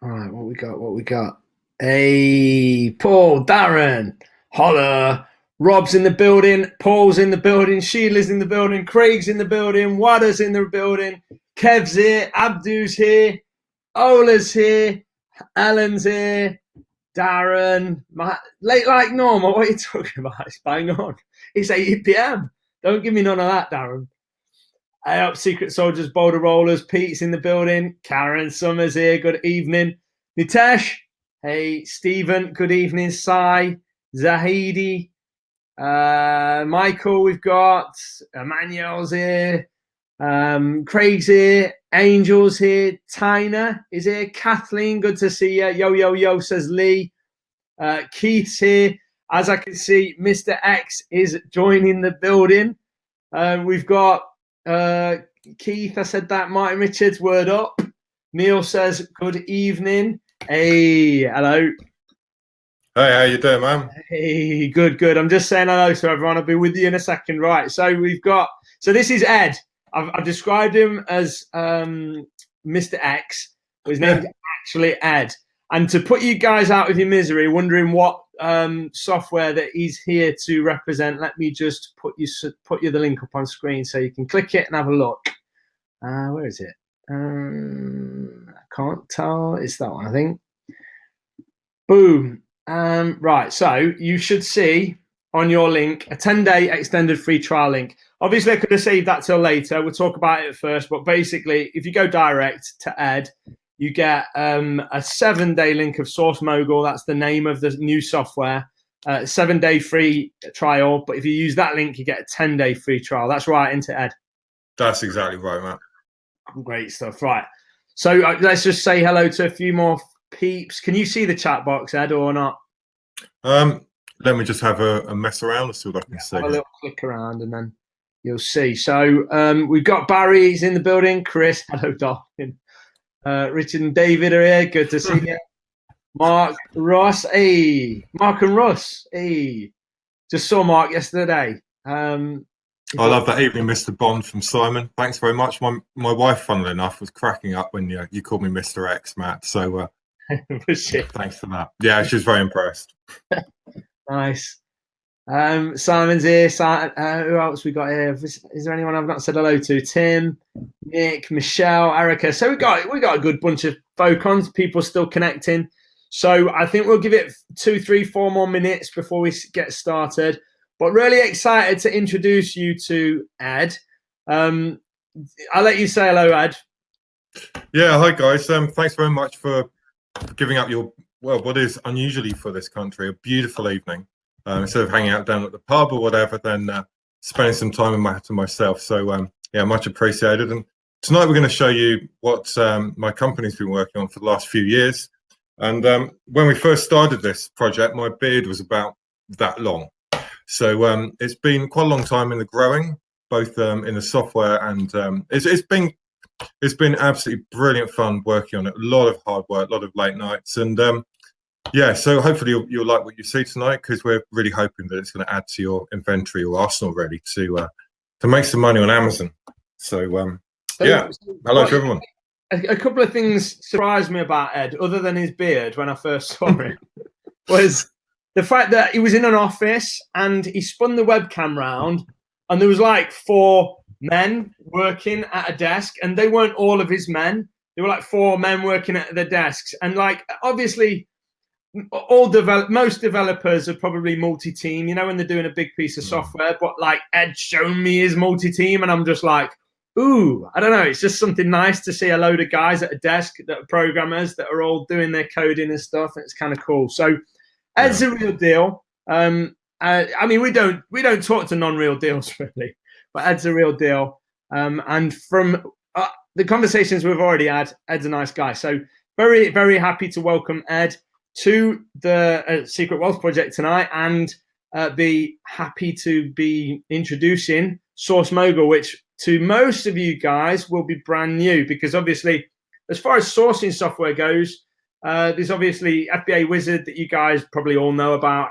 All right, what we got? What we got? Hey, Paul, Darren, holla. Rob's in the building. Paul's in the building. Sheila's in the building. Craig's in the building. Wada's in the building. Kev's here. Abdu's here. Ola's here. Alan's here. Darren. Late like normal. What are you talking about? It's bang on. It's 8 p.m. Don't give me none of that, Darren. Hey up, Secret Soldiers, Boulder Rollers. Pete's in the building. Karen Summers here. Good evening. Nitesh. Hey, Stephen. Good evening. Sai. Zahidi. Michael, we've got. Emmanuel's here. Craig's here. Angel's here. Tina is here. Kathleen, good to see you. Yo, yo, yo, says Lee. Keith's here. As I can see, Mr. X is joining the building. We've got Keith, I said that. Martin Richards, word up. Neil says, good evening. Hey, hello. Hey, how you doing, man? Hey, good. I'm just saying hello to everyone. I'll be with you in a second. Right, so this is Ed. I've described him as Mr. X, but his name's actually Ed. And to put you guys out of your misery, wondering what software that he's here to represent, let me just put you the link up on screen so you can click it and have a look. Where is it? I can't tell. It's that one, I think. Boom. Right, so you should see on your link a 10-day extended free trial link. Obviously, I could have saved that till later. We'll talk about it first, but basically, if you go direct to Ed, you get a 7-day link of Source Mogul. That's the name of the new software. 7-day free trial. But if you use that link, you get a 10-day free trial. That's right, isn't it, Ed? That's exactly right, Matt. Great stuff. Right. So let's just say hello to a few more peeps. Can you see the chat box, Ed, or not? Let me just have a mess around and see what I can see. Have a little click around and then you'll see. So we've got Barry, he's in the building. Chris, hello, Dolphin. Richard and David are here. Good to see you. Mark, Ross, hey. Mark and Russ, hey. Just saw Mark yesterday. I love that evening, Mr. Bond from Simon. Thanks very much. My wife, funnily enough, was cracking up when you called me Mr. X, Matt. So thanks for that. Yeah, she was very impressed. Nice. Simon's here. Who else we got here? Is there anyone I've not said hello to? Tim, Nick, Michelle, Erica. So we got a good bunch of folk on. People still connecting. So I think we'll give it 2, 3, 4 more minutes before we get started. But really excited to introduce you to Ed. I'll let you say hello, Ed. Yeah, hi guys. Thanks very much for giving up your what is unusually for this country a beautiful evening. Instead of hanging out down at the pub or whatever, then spending some time to myself. So yeah, much appreciated. And tonight we're going to show you what my company's been working on for the last few years. And when we first started this project, my beard was about that long. So it's been quite a long time in the growing, both in the software and it's been absolutely brilliant fun working on it. A lot of hard work, a lot of late nights, and yeah. So hopefully you'll like what you see tonight, because we're really hoping that it's going to add to your inventory or arsenal ready to make some money on Amazon. So yeah, hello to everyone. A couple of things surprised me about Ed, other than his beard when I first saw him, was the fact that he was in an office and he spun the webcam round and there was like 4 men working at a desk, and they weren't all of his men. There were like 4 men working at the desks. And like, obviously, most developers are probably multi-team, when they're doing a big piece of software, but like Ed shown me his multi-team and I'm just like, ooh, I don't know. It's just something nice to see a load of guys at a desk that are programmers that are all doing their coding and stuff. And it's kind of cool. So Ed's a real deal. I mean, we don't talk to non-real deals really, but Ed's a real deal. And from the conversations we've already had, Ed's a nice guy. So very, very happy to welcome Ed to the Secret Wealth Project tonight, and be happy to be introducing Source Mogul, which to most of you guys will be brand new, because obviously, as far as sourcing software goes, there's obviously FBA Wizard that you guys probably all know about.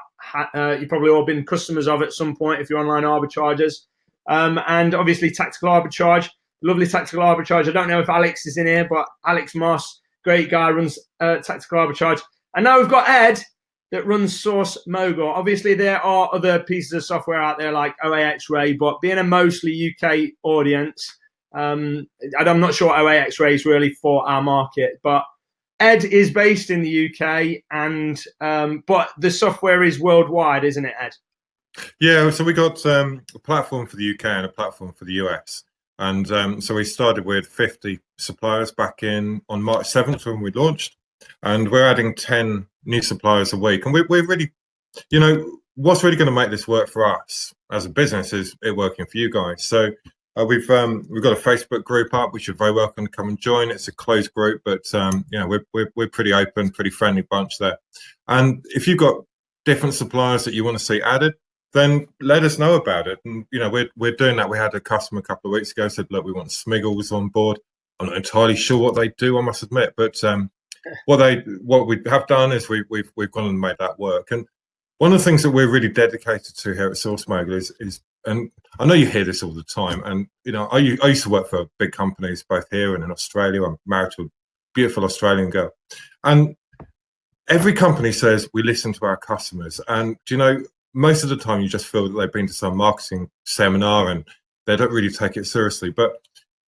You've probably all been customers of at some point if you're online arbitragers. And obviously Tactical Arbitrage, lovely Tactical Arbitrage. I don't know if Alex is in here, but Alex Moss, great guy, runs Tactical Arbitrage. And now we've got Ed that runs Source Mogul. Obviously, there are other pieces of software out there like OAX Ray, but being a mostly UK audience, and I'm not sure OAX Ray is really for our market, but Ed is based in the UK, and but the software is worldwide, isn't it, Ed? Yeah, so we got a platform for the UK and a platform for the US. And so we started with 50 suppliers back on March 7th when we launched. And we're adding 10 new suppliers a week. And we're really, what's really going to make this work for us as a business is it working for you guys. So we've got a Facebook group up, which you're very welcome to come and join. It's a closed group, but we're pretty open, pretty friendly bunch there. And if you've got different suppliers that you want to see added, then let us know about it. And we're doing that. We had a customer a couple of weeks ago said, look, we want Smiggles on board. I'm not entirely sure what they do, I must admit, but what we have done is we've gone and made that work. And one of the things that we're really dedicated to here at Source Mogul is, and I know you hear this all the time, and I used to work for big companies both here and in Australia. I'm married to a beautiful Australian girl, and every company says we listen to our customers. And most of the time you just feel that they've been to some marketing seminar and they don't really take it seriously. But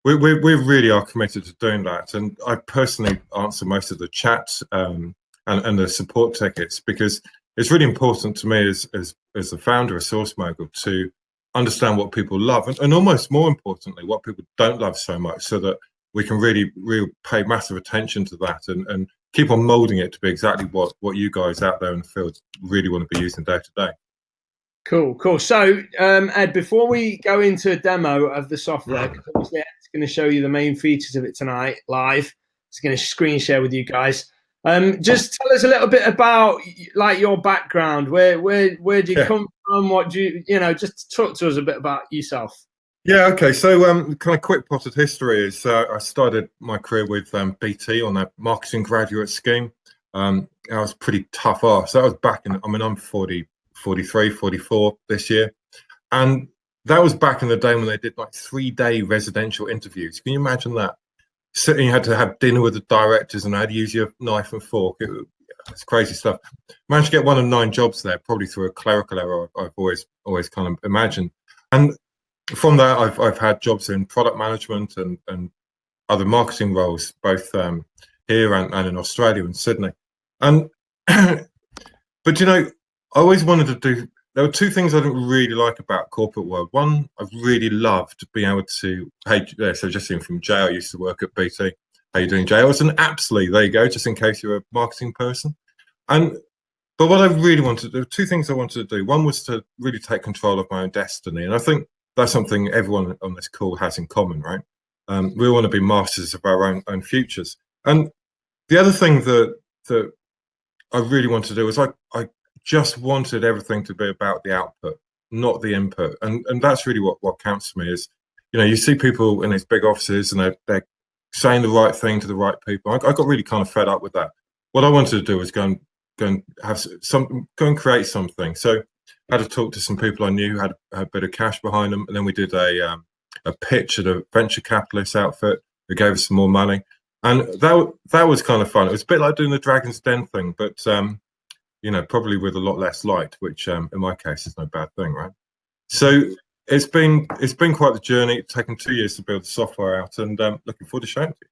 we really are committed to doing that. And I personally answer most of the chats and the support tickets, because it's really important to me as the founder of Source Mogul to understand what people love and almost more importantly, what people don't love so much, so that we can really pay massive attention to that and keep on molding it to be exactly what you guys out there in the field really want to be using day to day. Cool. So, Ed, before we go into a demo of the software, because obviously Ed's going to show you the main features of it tonight live. It's going to screen share with you guys. Just tell us a little bit about your background. Where do you come from? What do you just talk to us a bit about yourself. Yeah, okay. So kind of quick potted history is I started my career with BT on a marketing graduate scheme. I was pretty tough ass. That was back in, I'm 43, 44 this year. And that was back in the day when they did like 3-day residential interviews. Can you imagine that? Sitting, you had to have dinner with the directors and had to use your knife and fork. It's crazy stuff. Managed to get 1 of 9 jobs there, probably through a clerical error I've always kind of imagined. And from that, I've had jobs in product management and other marketing roles, both here and in Australia and Sydney. And but I always wanted to do. There were 2 things I didn't really like about corporate world. One, I really loved being able to. Hey, so just in from Jay, I used to work at BT. How you doing, Jay? I was an absolutely. There you go. Just in case you're a marketing person. But what I really wanted to do, 2 things I wanted to do. One was to really take control of my own destiny, and I think that's something everyone on this call has in common, right? We want to be masters of our own futures. And the other thing that I really wanted to do was I just wanted everything to be about the output, not the input. And that's really what counts to me is, you see people in these big offices and they're saying the right thing to the right people. I got really kind of fed up with that. What I wanted to do was go and create something. So I had to talk to some people I knew who had a bit of cash behind them. And then we did a pitch at a venture capitalist outfit who gave us some more money. And that was kind of fun. It was a bit like doing the Dragon's Den thing, but probably with a lot less light, which in my case is no bad thing, right? So it's been quite the journey. It's taken 2 years to build the software out, and looking forward to showing it to you.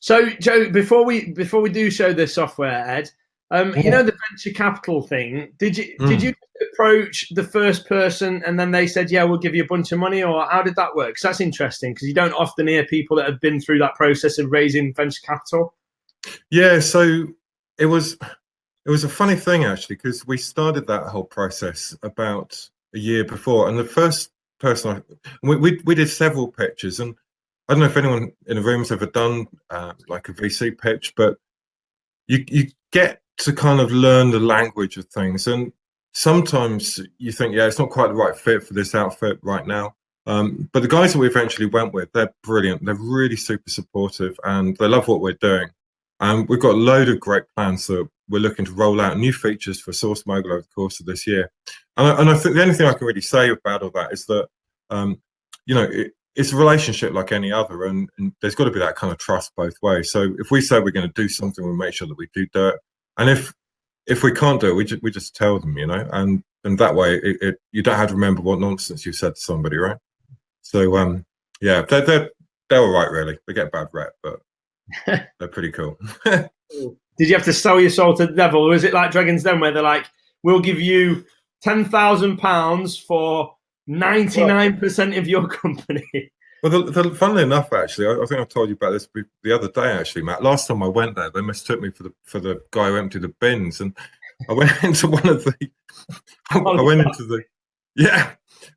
So, Joe, before we do show the software, Ed, the venture capital thing. Did you approach the first person and then they said, yeah, we'll give you a bunch of money, or how did that work? Because that's interesting, because you don't often hear people that have been through that process of raising venture capital. Yeah, so it was a funny thing actually, because we started that whole process about a year before, and the first person we did several pitches, and I don't know if anyone in the room has ever done like a VC pitch, but you get to kind of learn the language of things, and sometimes you think, yeah, it's not quite the right fit for this outfit right now. But the guys that we eventually went with, they're brilliant. They're really super supportive, and they love what we're doing. And we've got a load of great plans that we're looking to roll out new features for Source Mogul over the course of this year. And I think the only thing I can really say about all that is that, it's a relationship like any other, and there's got to be that kind of trust both ways. So if we say we're going to do something, we make sure that we do it. And if we can't do it, we just tell them, and that way you don't have to remember what nonsense you said to somebody, right? So yeah, they're all right, really. They get a bad rep, but they're pretty cool. Did you have to sell your soul to the devil, or is it like Dragon's Den where they're like, we'll give you £10,000 for 99% of your company? Well, funnily enough, actually, I think I told you about this the other day. Actually, Matt, last time I went there, they mistook me for the guy who emptied the bins, and I went into one of the. Yeah.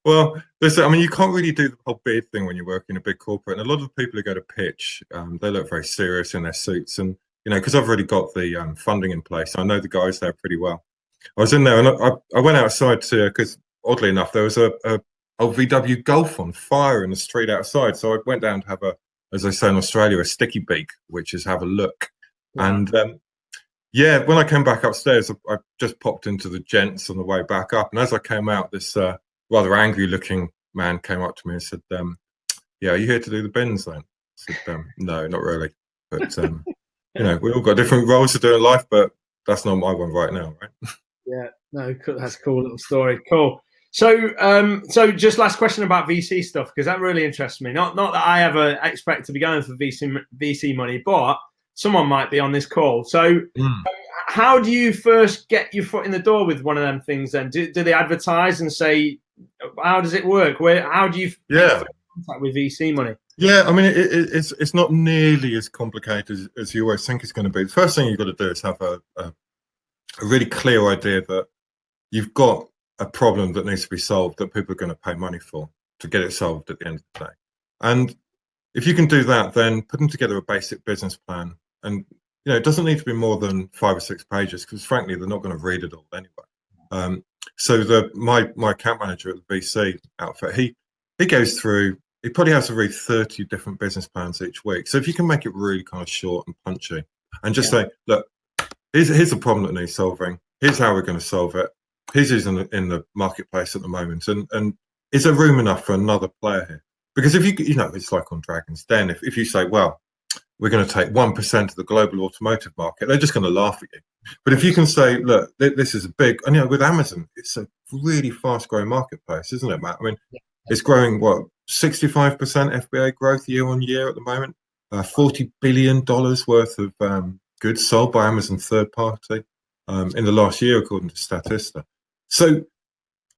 Well, you can't really do the whole beard thing when you work in a big corporate, and a lot of the people who go to pitch, they look very serious in their suits, and because I've already got the funding in place, I know the guys there pretty well. I was in there, and I went outside because oddly enough, there was a VW Golf on fire in the street outside. So I went down to have as they say in Australia, a sticky beak, which is have a look. Wow. And when I came back upstairs, I just popped into the gents on the way back up. And as I came out, this rather angry looking man came up to me and said, yeah, are you here to do the bins then? I said, no, not really. But, we all got different roles to do in life, but that's not my one right now, right? Yeah, no, that's a cool little story. Cool. So, just last question about VC stuff, because that really interests me. Not that I ever expect to be going for VC money, but someone might be on this call. So, how do you first get your foot in the door with one of them things? Then do they advertise and say, how does it work? How do you get contact with VC money? Yeah, I mean, it's not nearly as complicated as you always think it's going to be. The first thing you've got to do is have a really clear idea that you've got a problem that needs to be solved, that people are going to pay money for to get it solved at the end of the day. And if you can do that, then putting together a basic business plan, and it doesn't need to be more than 5 or 6 pages, because frankly they're not going to read it all anyway. So my account manager at the VC outfit, he goes through. He probably has to read 30 different business plans each week. So if you can make it really kind of short and punchy, and just say, look, here's the problem that needs solving. Here's how we're going to solve it. Here's who's in the marketplace at the moment, and is there room enough for another player here? Because if it's like on Dragon's Den. If you say, well, we're going to take 1% of the global automotive market, they're just going to laugh at you. But if you can say, look, this is a big, and with Amazon, it's a really fast-growing marketplace, isn't it, Matt? I mean, it's growing 65% FBA growth year on year at the moment. $40 billion worth of goods sold by Amazon third party in the last year, according to Statista. So,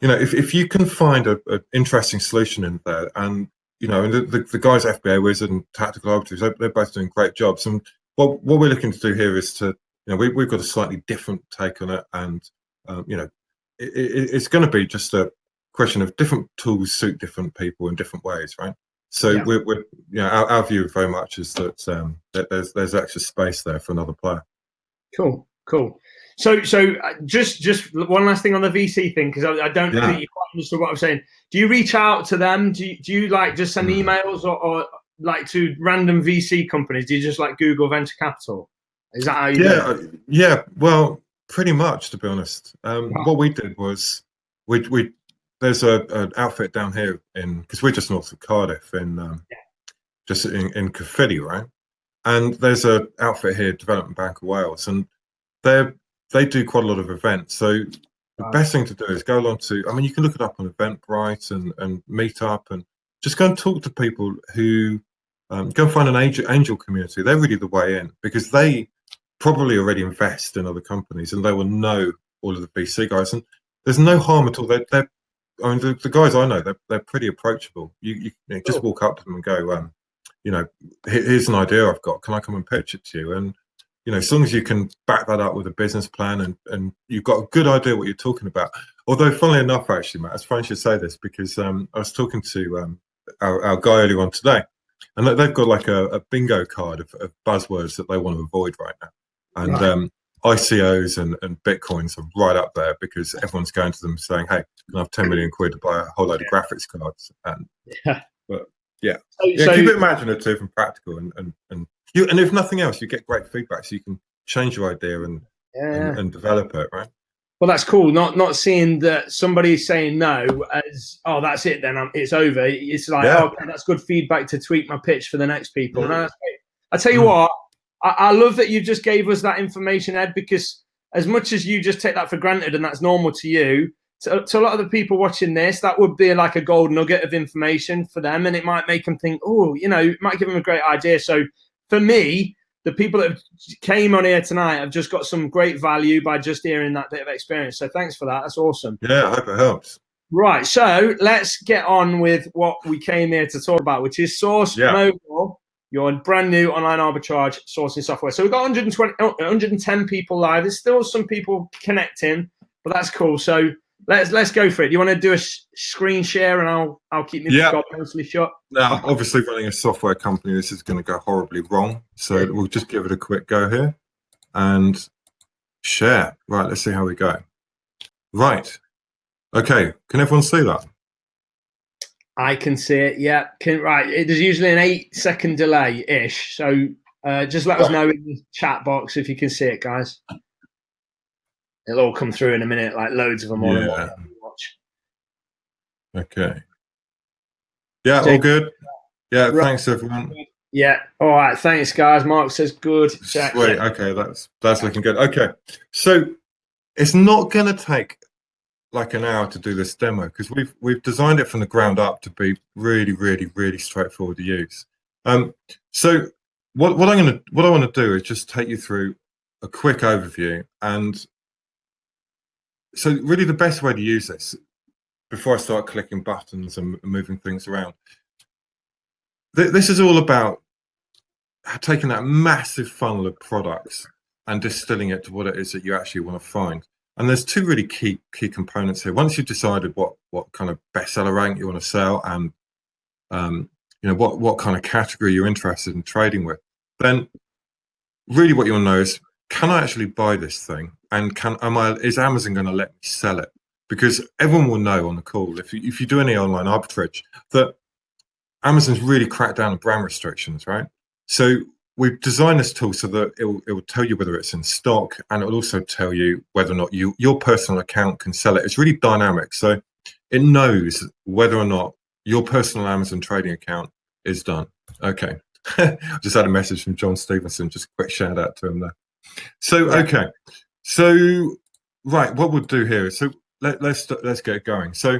if you can find an interesting solution in there, and the guys at FBA Wizard and Tactical Arbitrage, they're both doing great jobs. And what we're looking to do here is to, we've got a slightly different take on it, and it's going to be just a question of different tools suit different people in different ways, right? So we're our view very much is that there's extra space there for another player. Cool. So just one last thing on the VC thing, because I don't think you quite understood what I'm saying. Do you reach out to them? Do you like just send emails or like to random VC companies? Do you just like Google venture capital? Is that how you do it? Yeah. Well, pretty much, to be honest. What we did was we there's an outfit down here because we're just north of Cardiff just in Caerphilly, right? And there's an outfit here, Development Bank of Wales, and they do quite a lot of events. So the best thing to do is go along to, you can look it up on Eventbrite and Meetup, and just go and talk to people who go and find an angel community. They're really the way in, because they probably already invest in other companies and they will know all of the VC guys. And there's no harm at all. The guys I know, they're pretty approachable. You just walk up to them and go, here's an idea I've got. Can I come and pitch it to you? And as long as you can back that up with a business plan and you've got a good idea what you're talking about. Although, funnily enough, actually, Matt, it's funny you should say this, because I was talking to our guy earlier on today, and they've got like a bingo card of buzzwords that they want to avoid right now. And ICOs and Bitcoins are right up there, because everyone's going to them saying, hey, can I have 10 million quid to buy a whole load of graphics cards? And keep it imaginative and practical, and if nothing else, you get great feedback, so you can change your idea and develop it, right? Well, that's cool. Not seeing that somebody saying no as, oh, that's it, then it's over. It's like, okay, that's good feedback to tweak my pitch for the next people. No, that's great. I tell you what, I love that you just gave us that information, Ed, because as much as you just take that for granted and that's normal to you, to a lot of the people watching this, that would be like a gold nugget of information for them, and it might make them think, oh, it might give them a great idea. So for me, the people that came on here tonight have just got some great value by just hearing that bit of experience. So thanks for that. That's awesome. Yeah, I hope it helps. Right. So let's get on with what we came here to talk about, which is Source Mogul, your brand new online arbitrage sourcing software. So we've got 110 people live. There's still some people connecting, but that's cool. So let's go for it. Do you want to do a screen share, and I'll keep my mostly shut? Now, obviously, running a software company, this is going to go horribly wrong. So we'll just give it a quick go here and share. Right, let's see how we go. Right. Okay. Can everyone see that? I can see it. Yeah. Right. There's usually an 8-second delay-ish. So just let us know in the chat box if you can see it, guys. It'll all come through in a minute, like loads of them all in one watch. Okay. Yeah, all good. Yeah, right. Thanks everyone. Yeah. All right. Thanks, guys. Mark says good. Sweet. Okay, that's looking good. Okay. So it's not gonna take like an hour to do this demo because we've designed it from the ground up to be really, really, really straightforward to use. So what I want to do is just take you through a quick overview. And so really the best way to use this, before I start clicking buttons and moving things around, this is all about taking that massive funnel of products and distilling it to what it is that you actually want to find. And there's two really key components here. Once you've decided what kind of bestseller rank you want to sell, and what kind of category you're interested in trading with, then really what you want to know is, can I actually buy this thing? And is Amazon going to let me sell it? Because everyone will know on the call, if you do any online arbitrage, that Amazon's really cracked down on brand restrictions, right? So we've designed this tool so that it will tell you whether it's in stock, and it will also tell you whether or not your personal account can sell it. It's really dynamic, so it knows whether or not your personal Amazon trading account is done. Okay. Just had a message from John Stevenson, just a quick shout out to him there. So okay, so right, what we'll do here is, so let's get going. So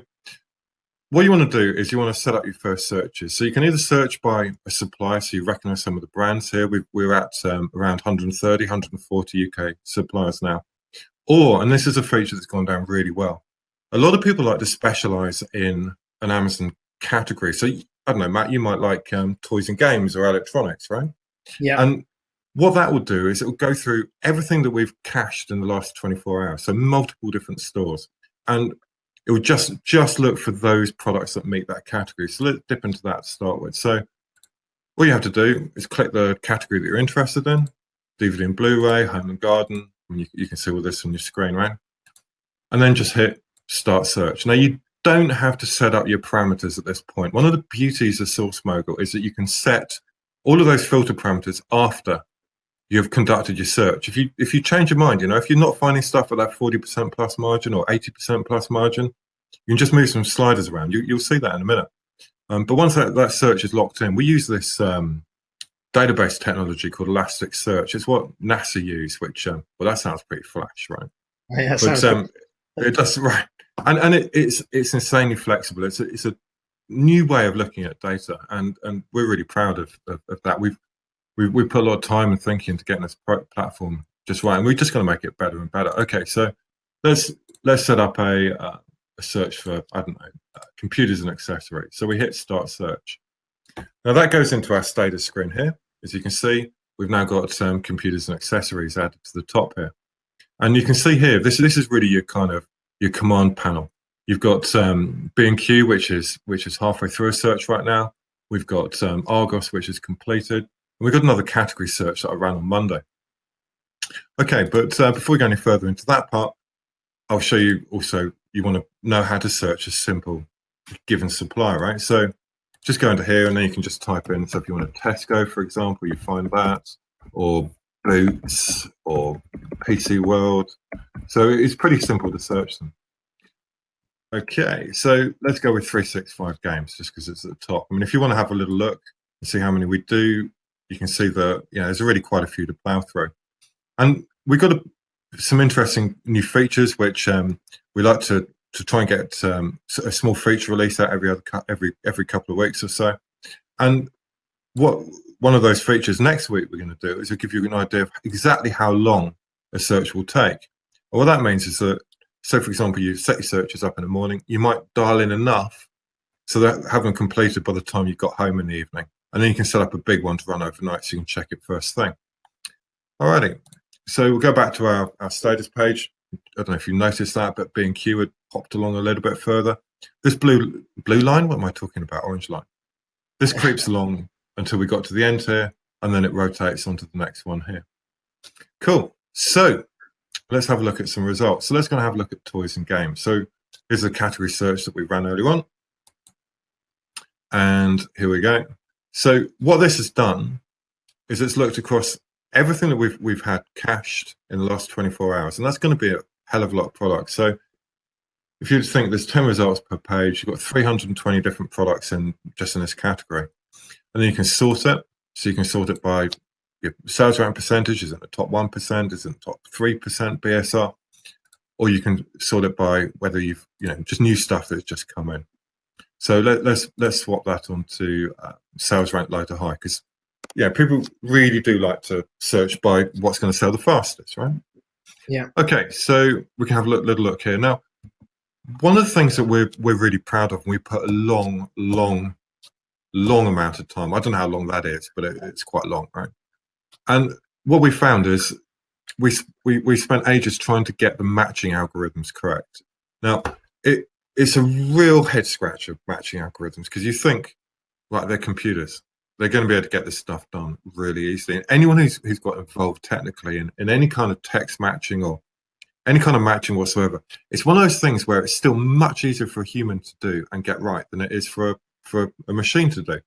what you want to do is you want to set up your first searches. So you can either search by a supplier, so you recognize some of the brands here. We're at around 130, 140 UK suppliers now. Or, and this is a feature that's gone down really well, a lot of people like to specialize in an Amazon category. So I don't know, Matt, you might like toys and games or electronics, right? Yeah. And what that will do is it will go through everything that we've cached in the last 24 hours, so multiple different stores, and it will just look for those products that meet that category. So let's dip into that to start with. So all you have to do is click the category that you're interested in, DVD and Blu-ray, home and garden. I mean, you can see all this on your screen, right? And then just hit start search. Now you don't have to set up your parameters at this point. One of the beauties of Source Mogul is that you can set all of those filter parameters after you've conducted your search. If you change your mind, if you're not finding stuff at that 40% plus margin or 80% plus margin, you can just move some sliders around. You'll see that in a minute. But once that search is locked in, we use this database technology called Elasticsearch. It's what NASA use, which well, that sounds pretty flash, right? Yeah, but it does, right? And it's insanely flexible. It's a new way of looking at data, and we're really proud of that. We put a lot of time and thinking into getting this platform just right, and we're just going to make it better and better. Okay, so let's set up a search for, I don't know, computers and accessories. So we hit start search. Now that goes into our status screen here. As you can see, we've now got some computers and accessories added to the top here, and you can see here this is really your command panel. You've got B&Q, which is halfway through a search right now. We've got Argos, which is completed. And we've got another category search that I ran on Monday. Okay, but before we go any further into that part, I'll show you also, you want to know how to search a simple given supplier, right? So just go into here, and then you can just type in, so if you want a Tesco, for example, you find that, or Boots, or PC World, So it's pretty simple to search them. Okay, so let's go with 365 games just because it's at the top. I mean, if you want to have a little look and see how many we do, you can see that there's already quite a few to plow through. And we got some interesting new features which we like to try and get a small feature release out every couple of weeks or so. And one of those features next week we're going to do is we'll give you an idea of exactly how long a search will take. And what that means is that, so for example, you set your searches up in the morning, you might dial in enough so that have them completed by the time you got home in the evening. And then you can set up a big one to run overnight so you can check it first thing. Alrighty, so we'll go back to our status page. I don't know if you noticed that, but B&Q had popped along a little bit further. This blue line, what am I talking about? Orange line. This creeps along until we got to the end here, and then it rotates onto the next one here. Cool. So let's have a look at some results. So let's go and have a look at toys and games. So here's the category search that we ran earlier on. And here we go. So what this has done is it's looked across everything that we've had cached in the last 24 hours. And that's going to be a hell of a lot of products. So if you think there's 10 results per page, you've got 320 different products just in this category. And then you can sort it. So you can sort it by your sales rank percentage, is it the top 1%, is it the top 3% BSR, or you can sort it by whether you've, just new stuff that's just come in. So let's swap that onto sales rank low to high, because people really do like to search by what's going to sell the fastest, right? Yeah. Okay, so we can have a little look here. Now, one of the things that we're really proud of, and we put a long amount of time. I don't know how long that is, but it's quite long, right? And what we found is we spent ages trying to get the matching algorithms correct. Now, it's a real head scratcher, matching algorithms, because you think, like, they're computers. They're going to be able to get this stuff done really easily. And anyone who's got involved technically in any kind of text matching or any kind of matching whatsoever, it's one of those things where it's still much easier for a human to do and get right than it is for a machine to do.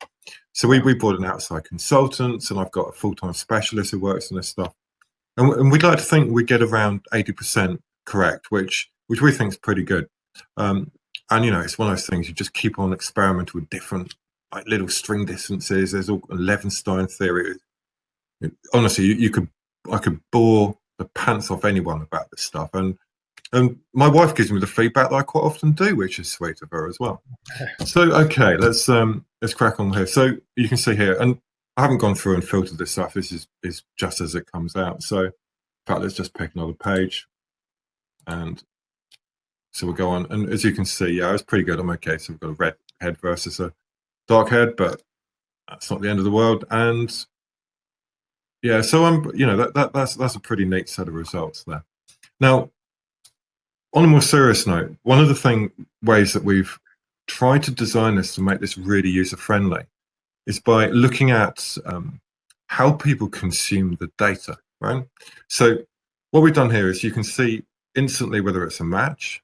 So we brought in outside consultants, and I've got a full-time specialist who works on this stuff. And we'd like to think we get around 80% correct, which we think is pretty good. And it's one of those things you just keep on experimenting with different little string distances. There's all Levenstein theory. Honestly, I could bore the pants off anyone about this stuff, and my wife gives me the feedback that I quite often do, which is sweet of her as well. So okay, let's crack on here. So you can see here, and I haven't gone through and filtered this stuff. This is just as it comes out. So in fact, let's just pick another page, and so we'll go on. And as you can see, it's pretty good. I'm okay. So we've got a red head versus a dark head, but that's not the end of the world. And so that's a pretty neat set of results there. Now, on a more serious note, one of the ways that we've tried to design this to make this really user-friendly is by looking at how people consume the data, right? So what we've done here is you can see instantly whether it's a match.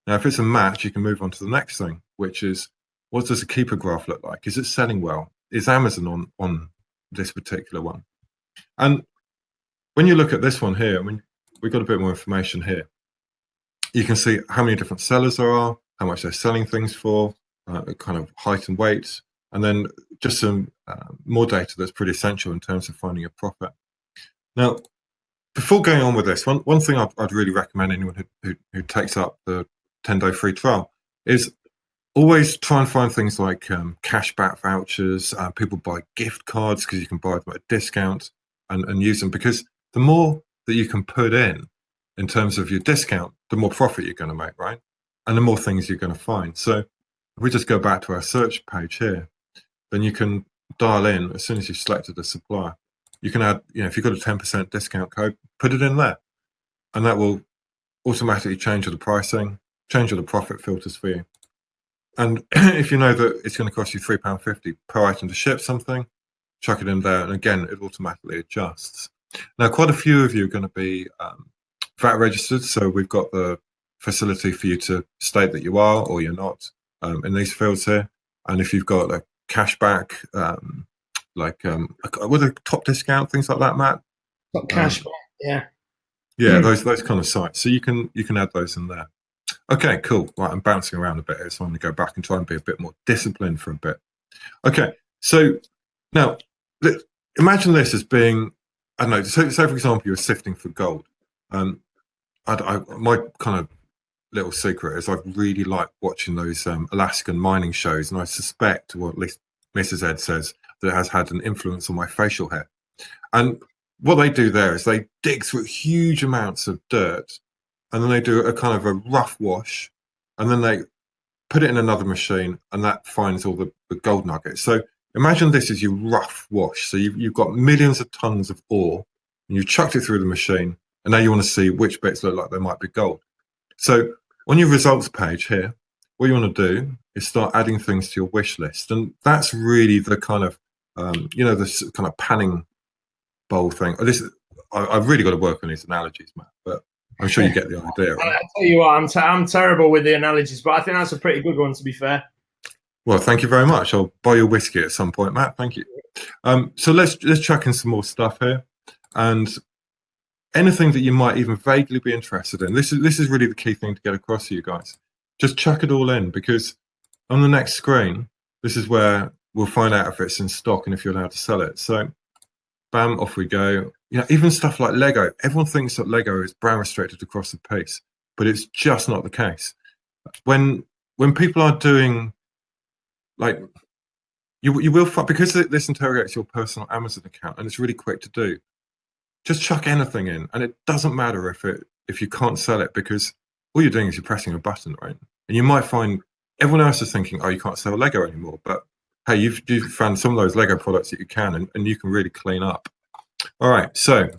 Now, if it's a match, you can move on to the next thing, which is, what does a keeper graph look like? Is it selling well? Is Amazon on this particular one? And when you look at this one here, we've got a bit more information here. You can see how many different sellers there are, how much they're selling things for, kind of height and weight, and then just some more data that's pretty essential in terms of finding a profit. Now, before going on with this, one thing I'd really recommend anyone who takes up the 10-day free trial is always try and find things like cashback vouchers. People buy gift cards because you can buy them at a discount and use them, because the more that you can put in terms of your discount, the more profit you're going to make, right? And the more things you're going to find. So if we just go back to our search page here, then you can dial in as soon as you've selected a supplier. You can add, if you've got a 10% discount code, put it in there. And that will automatically change all the pricing, change all the profit filters for you. And if you know that it's going to cost you £3.50 per item to ship something, chuck it in there. And again, it automatically adjusts. Now, quite a few of you are going to be VAT registered. So we've got the facility for you to state that you are or you're not in these fields here. And if you've got a cashback, with a top discount, things like that, Matt. Got cashback, yeah. Yeah, those kind of sites. So you can add those in there. Okay, cool. Right, I'm bouncing around a bit here, so I'm going to go back and try and be a bit more disciplined for a bit. Okay, so now imagine this as being, I don't know, so for example, you're sifting for gold. My kind of little secret is I really like watching those Alaskan mining shows, and I suspect, or at least Mrs. Ed says, that it has had an influence on my facial hair. And what they do there is they dig through huge amounts of dirt, and then they do a kind of a rough wash, and then they put it in another machine, and that finds all the gold nuggets. So imagine this is your rough wash. So you've got millions of tons of ore, and you've chucked it through the machine, and now you want to see which bits look like they might be gold. So on your results page here, what you want to do is start adding things to your wish list. And that's really the kind of, this kind of panning bowl thing. I've really got to work on these analogies, Matt, but I'm sure you get the idea. Right? I tell you what, I'm terrible with the analogies, but I think that's a pretty good one, to be fair. Well, thank you very much. I'll buy you whiskey at some point, Matt. Thank you. So let's chuck in some more stuff here, and anything that you might even vaguely be interested in. This is really the key thing to get across to you guys. Just chuck it all in, because on the next screen, this is where we'll find out if it's in stock and if you're allowed to sell it. So, bam, off we go. Even stuff like Lego. Everyone thinks that Lego is brand restricted across the piece, but it's just not the case. When people are doing, like, you will find, because this interrogates your personal Amazon account and it's really quick to do. Just chuck anything in, and it doesn't matter if you can't sell it, because all you're doing is you're pressing a button, right? And you might find everyone else is thinking, oh, you can't sell Lego anymore, but hey, you've found some of those Lego products that you can, and you can really clean up. All right, so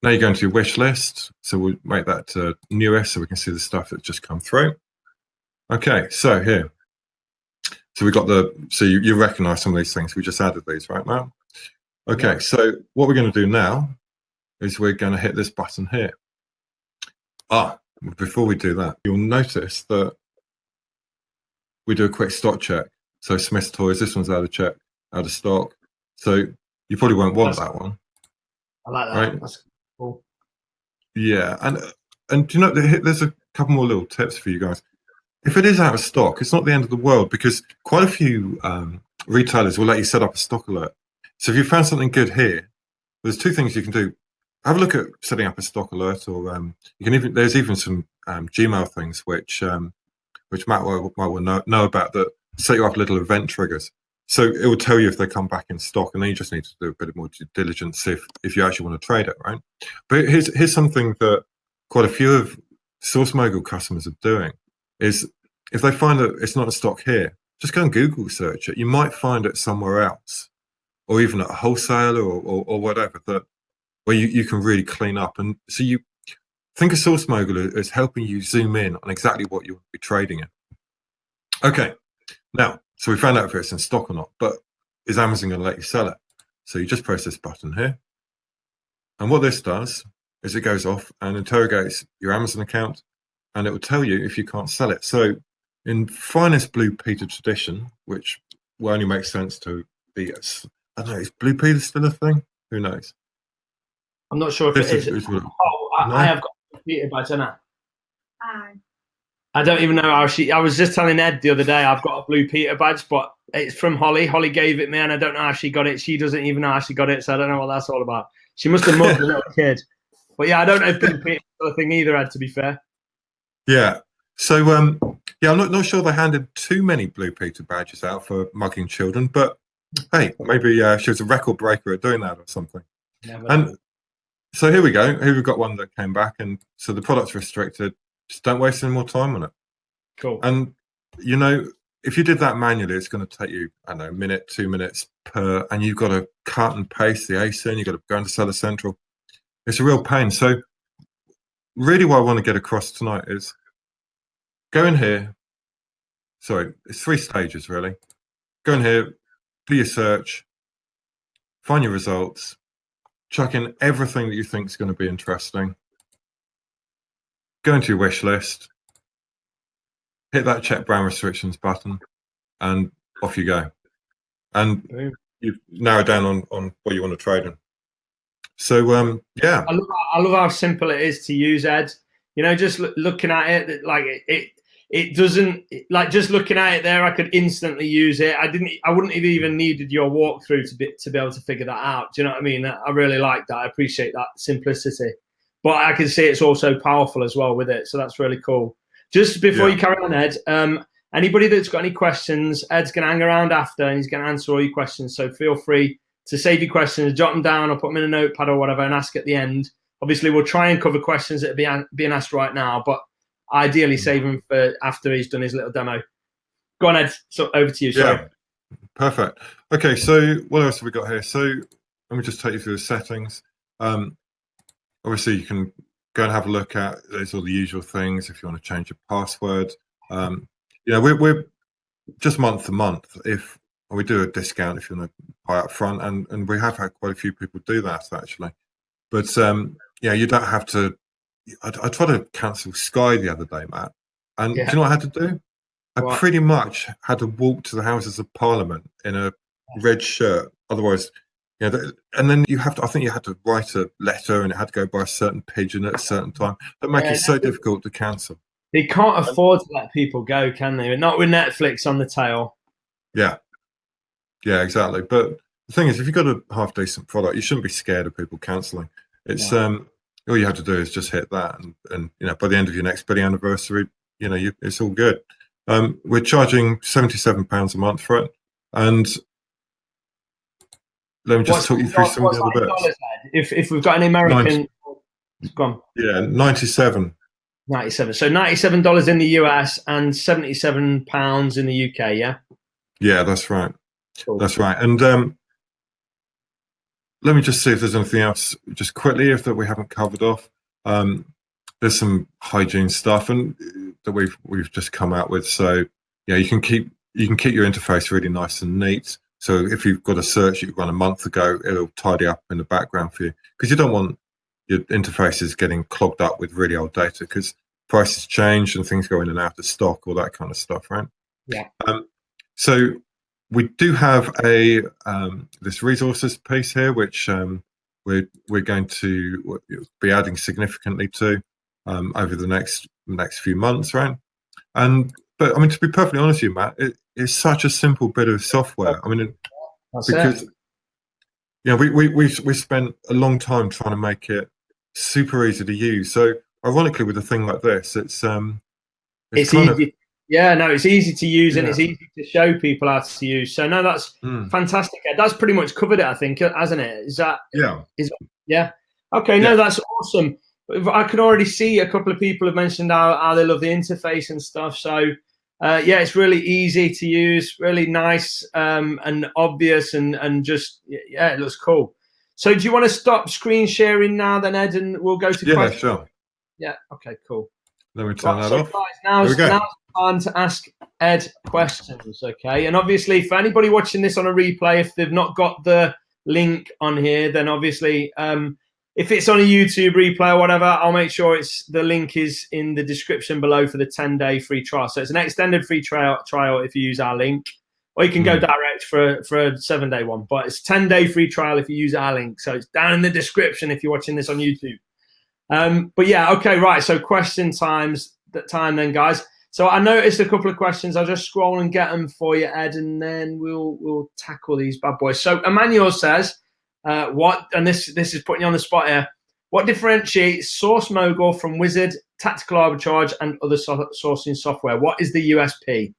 now you go into your wish list. So we'll make that newest so we can see the stuff that's just come through. Okay, so here. So we got so you recognize some of these things. We just added these, right, Matt? Okay, yeah. So what we're going to do now is we're going to hit this button here. Before we do that, you'll notice that we do a quick stock check. So Smith's Toys, this one's out of stock. So you probably won't want that one. I like that. Right? That's cool. Yeah, and do you know, there's a couple more little tips for you guys. If it is out of stock, it's not the end of the world, because quite a few retailers will let you set up a stock alert. So if you found something good here, there's two things you can do. Have a look at setting up a stock alert, or you can there's even some Gmail things which Matt will know about, that set you up little event triggers. So it will tell you if they come back in stock, and then you just need to do a bit more due diligence if you actually want to trade it, right? But here's something that quite a few of Source Mogul customers are doing, is if they find that it's not in stock here, just go and Google search it. You might find it somewhere else, or even at a wholesaler or whatever, where you can really clean up. And so you think of Source Mogul as helping you zoom in on exactly what you'll be trading in. Okay, now, so we found out if it's in stock or not, but is Amazon going to let you sell it? So you just press this button here. And what this does is it goes off and interrogates your Amazon account, and it will tell you if you can't sell it. So in finest Blue Peter tradition, which will only make sense to be, I don't know, is Blue Peter still a thing? Who knows? I'm not sure if it is. I have got a Peter badge, haven't I? Hi. I don't even know how I was just telling Ed the other day, I've got a Blue Peter badge, but it's from Holly. Holly gave it me, and I don't know how she got it. She doesn't even know how she got it, so I don't know what that's all about. She must have mugged a little kid. But yeah, I don't know if Blue Peter's a thing either, Ed, to be fair. Yeah. So, yeah, I'm not sure they handed too many Blue Peter badges out for mugging children, but hey, maybe she was a record breaker at doing that or something. And so here we go. Here we've got one that came back, and so the product's restricted. Just don't waste any more time on it. Cool. And, you know, if you did that manually, it's going to take you, I don't know, a minute, 2 minutes per, and you've got to cut and paste the ASIN, you've got to go into Seller Central. It's a real pain. So really what I want to get across tonight is go in here. Sorry, it's 3 stages, really. Go in here, do your search, find your results, chuck in everything that you think is going to be interesting. Go into your wish list, hit that check brand restrictions button, and off you go. And you've narrowed down on what you want to trade in. So yeah, I love how simple it is to use, Ed. You know, just looking at it, like it doesn't, like, just looking at it there, I could instantly use it. I wouldn't have even needed your walkthrough to be able to figure that out. Do you know what I mean? I really like that. I appreciate that simplicity, but I can see it's also powerful as well with it. So that's really cool. Just before you carry on, Ed, anybody that's got any questions, Ed's going to hang around after and he's going to answer all your questions. So feel free to save your questions, jot them down or put them in a notepad or whatever and ask at the end. Obviously, we'll try and cover questions that are being asked right now, but ideally save them for after he's done his little demo. Go on, Ed. So over to you. Sorry. Yeah, perfect. Okay, so what else have we got here? So let me just take you through the settings. Obviously, you can go and have a look at, there's all the usual things if you want to change your password. We're just month to month. If we do a discount if you want to buy up front, and we have had quite a few people do that actually. But you don't have to. I tried to cancel Sky the other day, Matt, and do you know what I had to do? I pretty much had to walk to the Houses of Parliament in a red shirt. Otherwise, and then you have to. I think you had to write a letter, and it had to go by a certain pigeon at a certain time. That makes it so difficult to cancel. They can't afford to let people go, can they? Not with Netflix on the tail. Yeah, exactly. But the thing is, if you've got a half decent product, you shouldn't be scared of people cancelling. It's all you have to do is just hit that, and by the end of your next billing anniversary, it's all good. We're charging £77 a month for it, and let me just talk you through some of the other bits. If we've got an American, gone. Yeah, 97. 97. So $97 in the US and £77 in the UK. Yeah. Yeah, that's right. Cool. That's right. And let me just see if there's anything else just quickly that we haven't covered off. There's some hygiene stuff and that we've just come out with. So you can keep your interface really nice and neat. So if you've got a search you run a month ago, it'll tidy up in the background for you, because you don't want your interfaces getting clogged up with really old data, because prices change and things go in and out of stock, all that kind of stuff, right? Yeah. So we do have a this resources piece here, which we're going to be adding significantly to over the next few months, right? But I mean, to be perfectly honest with you, Matt, it's such a simple bit of software. I mean, because we spent a long time trying to make it super easy to use. So ironically, with a thing like this, it's easy. It's easy to use and it's easy to show people how to use. So no, that's fantastic. That's pretty much covered it, I think, hasn't it? Is that? Yeah. Okay. No, that's awesome. I can already see a couple of people have mentioned how they love the interface and stuff. So it's really easy to use, really nice and obvious, and just it looks cool. So do you want to stop screen sharing now then, Ed, and we'll go to questions? Sure. Yeah. Okay. Cool. Let me turn that off. Guys, now's time to ask Ed questions, okay? And obviously, for anybody watching this on a replay, if they've not got the link on here, then obviously, if it's on a YouTube replay or whatever, I'll make sure the link is in the description below for the 10-day free trial. So it's an extended free trial if you use our link, or you can go direct for a 7-day one. But it's 10-day free trial if you use our link. So it's down in the description if you're watching this on YouTube. But yeah, okay, right. So question time then, guys. So I noticed a couple of questions. I'll just scroll and get them for you, Ed, and then we'll tackle these bad boys. So Emmanuel says, and this is putting you on the spot here, what differentiates Source Mogul from Wizard, Tactical Arbitrage, and other sourcing software? What is the USP?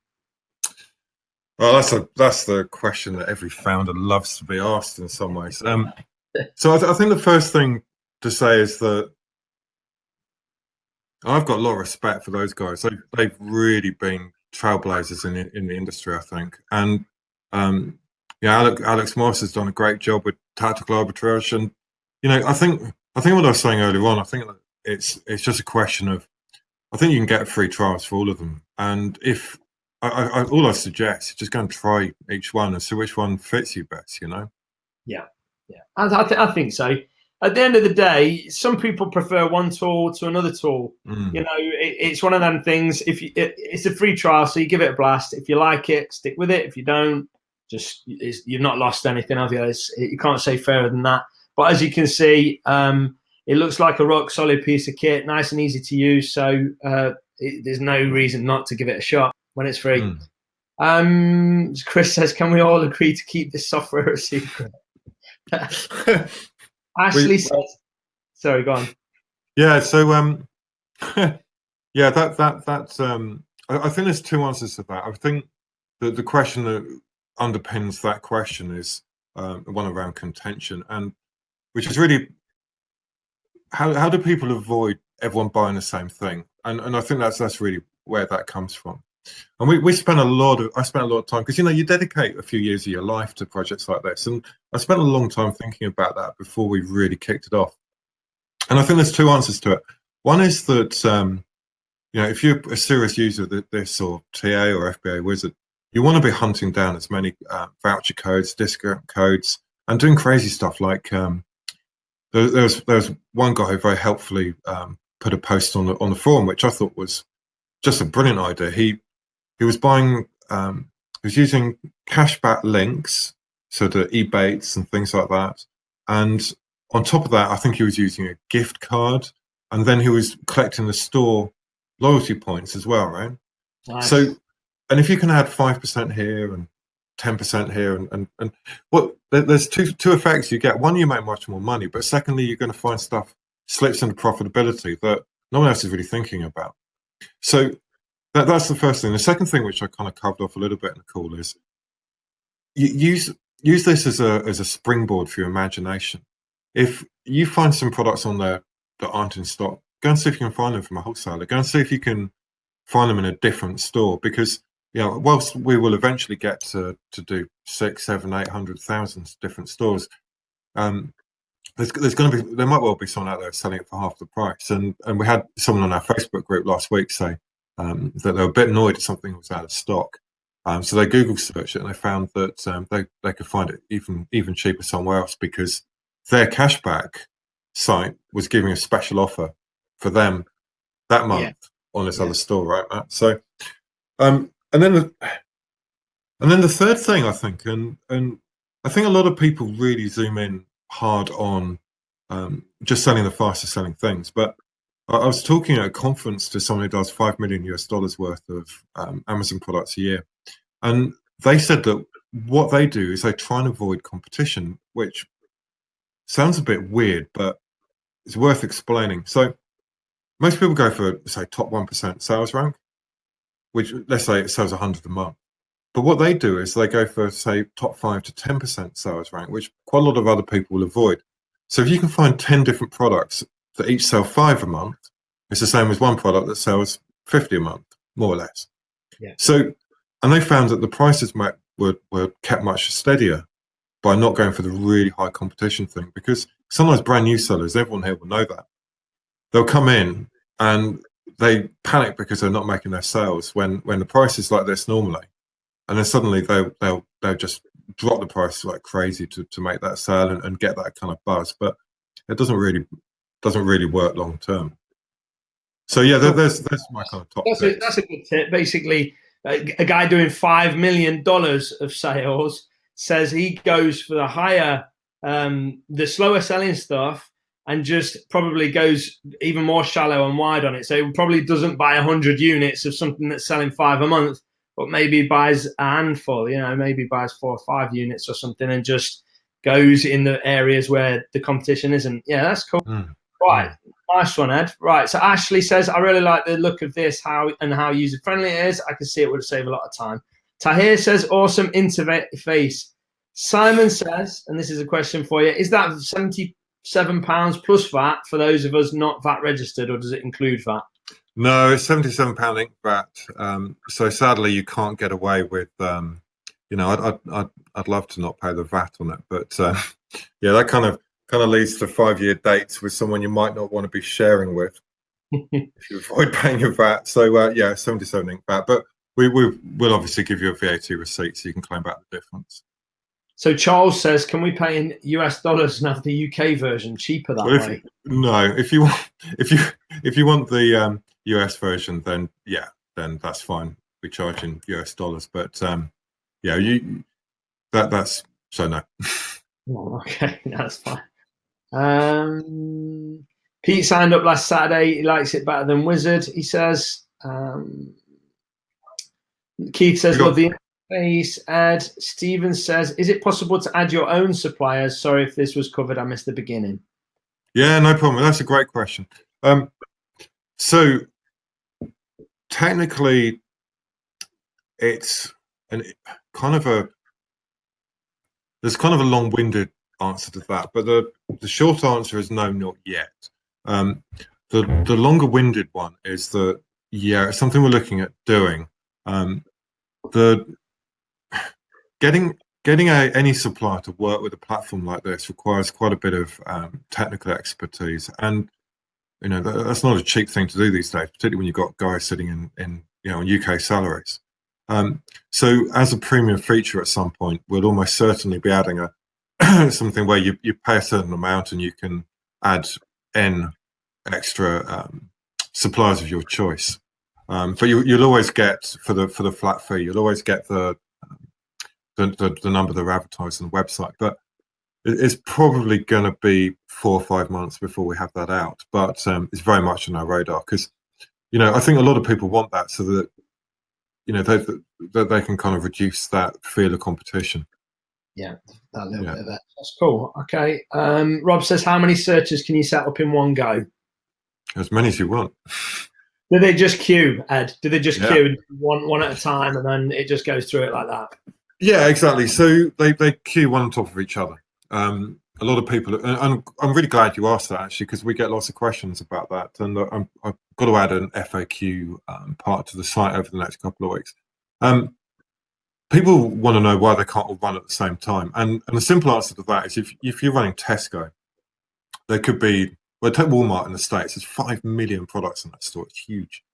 Well, that's the question that every founder loves to be asked in some ways. So I think the first thing to say is that I've got a lot of respect for those guys. They've really been trailblazers in the industry, I think. And Alex Morris has done a great job with Tactical Arbitrage. And I think what I was saying earlier on, I think it's just a question of, I think you can get free trials for all of them. And if all I suggest is just go and try each one and see which one fits you best. Yeah. I think so. At the end of the day, some people prefer one tool to another tool. It's one of them things. It's a free trial, so you give it a blast. If you like it, stick with it. If you don't, you've not lost anything, have you? You can't say fairer than that. But as you can see, it looks like a rock solid piece of kit, nice and easy to use. So there's no reason not to give it a shot when it's free. Chris says, can we all agree to keep this software a secret? Ashley says, sorry, go on. Yeah, so yeah, that's I think there's two answers to that. I think that the question that underpins that question is one around contention, and which is really how do people avoid everyone buying the same thing? And I think that's really where that comes from. And I spent a lot of time, because you dedicate a few years of your life to projects like this, and I spent a long time thinking about that before we really kicked it off. And I think there's two answers to it. One is that if you're a serious user of this or TA or FBA Wizard, you want to be hunting down as many voucher codes, discount codes, and doing crazy stuff like there was one guy who very helpfully put a post on the forum, which I thought was just a brilliant idea. He was buying, he was using cashback links, so the Ebates and things like that. And on top of that, I think he was using a gift card, and then he was collecting the store loyalty points as well, right? Nice. So, and if you can add 5% here and 10% here, and what there's two effects you get. One, you make much more money, but secondly, you're going to find stuff slips into profitability that no one else is really thinking about. So that's the first thing. The second thing, which I kind of covered off a little bit in the call, is use this as a springboard for your imagination. If you find some products on there that aren't in stock, go and see if you can find them from a wholesaler. Go and see if you can find them in a different store, because whilst we will eventually get to do 600, 700, 800,000 different stores, there might well be someone out there selling it for half the price. And we had someone on our Facebook group last week say that they were a bit annoyed that something was out of stock. So they Google searched it and they found that they could find it even cheaper somewhere else, because their cashback site was giving a special offer for them that month on this other store, right, Matt? So, and then the third thing, I think, and I think a lot of people really zoom in hard on just selling the fastest selling things. But I was talking at a conference to someone who does $5 million worth of Amazon products a year, and they said that what they do is they try and avoid competition, which sounds a bit weird, but it's worth explaining. So most people go for, say, top 1% sales rank, which, let's say it sells 100 a month. But what they do is they go for, say, top 5 to 10% sales rank, which quite a lot of other people will avoid. So if you can find 10 different products that each sell 5 a month, it's the same as one product that sells 50 a month, more or less. Yeah. So, and they found that the prices were kept much steadier by not going for the really high competition thing, because sometimes brand new sellers, everyone here will know that, they'll come in and they panic because they're not making their sales when the price is like this normally, and then suddenly they'll just drop the price like crazy to make that sale and get that kind of buzz, but it doesn't really work long term. So yeah, there's my kind of top. That's a good tip. Basically, a guy doing $5 million of sales says he goes for the higher, the slower selling stuff, and just probably goes even more shallow and wide on it. So he probably doesn't buy 100 units of something that's selling 5 a month, but maybe buys a handful, maybe buys 4 or 5 units or something, and just goes in the areas where the competition isn't. Yeah, that's cool. Right. Nice one, Ed. Right. So Ashley says, I really like the look of this, how user-friendly it is. I can see it would save a lot of time. Tahir says, awesome interface. Simon says, and this is a question for you, is that £77 plus VAT for those of us not VAT registered, or does it include VAT? No, it's £77 Inc. VAT. So sadly, you can't get away with, I'd love to not pay the VAT on it, but yeah, that kind of leads to 5-year dates with someone you might not want to be sharing with if you avoid paying your VAT. So yeah, 77 Inc. VAT, but we'll obviously give you a VAT receipt so you can claim back the difference. So Charles says, can we pay in US dollars and have the UK version cheaper that way? If you want the US version, then that's fine. We charge in US dollars, but that's so no. Oh, okay, that's fine. Pete signed up last Saturday. He likes it better than Wizard, he says. Keith says, love the interface. Ed. Steven says, is it possible to add your own suppliers? Sorry if this was covered. I missed the beginning. Yeah, no problem. That's a great question. So technically, it's there's kind of a long-winded answer to that, but the short answer is no, not yet. The longer-winded one is that it's something we're looking at doing. Getting any supplier to work with a platform like this requires quite a bit of technical expertise, and that's not a cheap thing to do these days, particularly when you've got guys sitting in UK salaries. So as a premium feature at some point, we'll almost certainly be adding something where you pay a certain amount and you can add N extra suppliers of your choice. But you'll always get for the flat fee, you'll always get the number they're advertised on the website. But it's probably going to be 4 or 5 months before we have that out. But it's very much on our radar because I think a lot of people want that so that they can kind of reduce that feel of competition. Yeah, that little bit of that. That's cool. Okay. Rob says, how many searches can you set up in one go? As many as you want. Do they just queue, Ed? Do they just queue one at a time and then it just goes through it like that? Yeah, exactly. So they queue one on top of each other. A lot of people, and I'm really glad you asked that actually, because we get lots of questions about that. And I've got to add an FAQ part to the site over the next couple of weeks. People want to know why they can't all run at the same time. And the simple answer to that is if you're running Tesco, there could be, well, take Walmart in the States, there's 5 million products in that store. It's huge.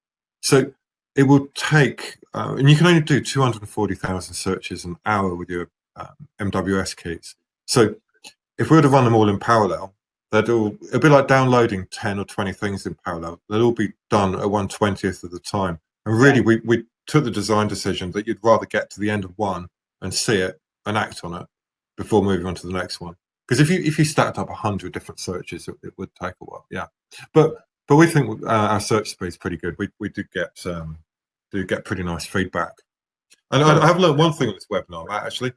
So it will take, and you can only do 240,000 searches an hour with your MWS keys. So if we were to run them all in parallel, it'll be like downloading 10 or 20 things in parallel. They'll all be done at 1/20th of the time. And really, we took the design decision that you'd rather get to the end of one and see it and act on it before moving on to the next one. Because if you stacked up 100 different searches, it would take a while. Yeah, but we think our search speed is pretty good. We do get pretty nice feedback. And I have learned one thing on this webinar, Matt, actually.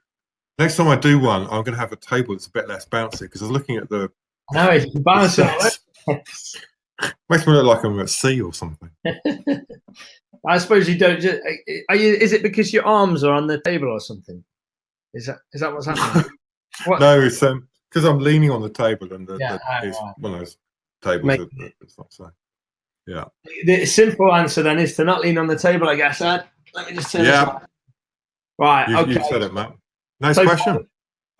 Next time I do one, I'm going to have a table that's a bit less bouncy because I was looking at the. No, it's bouncy. Makes me look like I'm at sea or something. I suppose you don't. Is it because your arms are on the table or something? Is that what's happening? What? No, it's because I'm leaning on the table and it's one of those tables. It's not so. Yeah. The simple answer then is to not lean on the table, I guess. Ed. Let me just turn this on. Right. Okay. You said it, Matt. Nice question.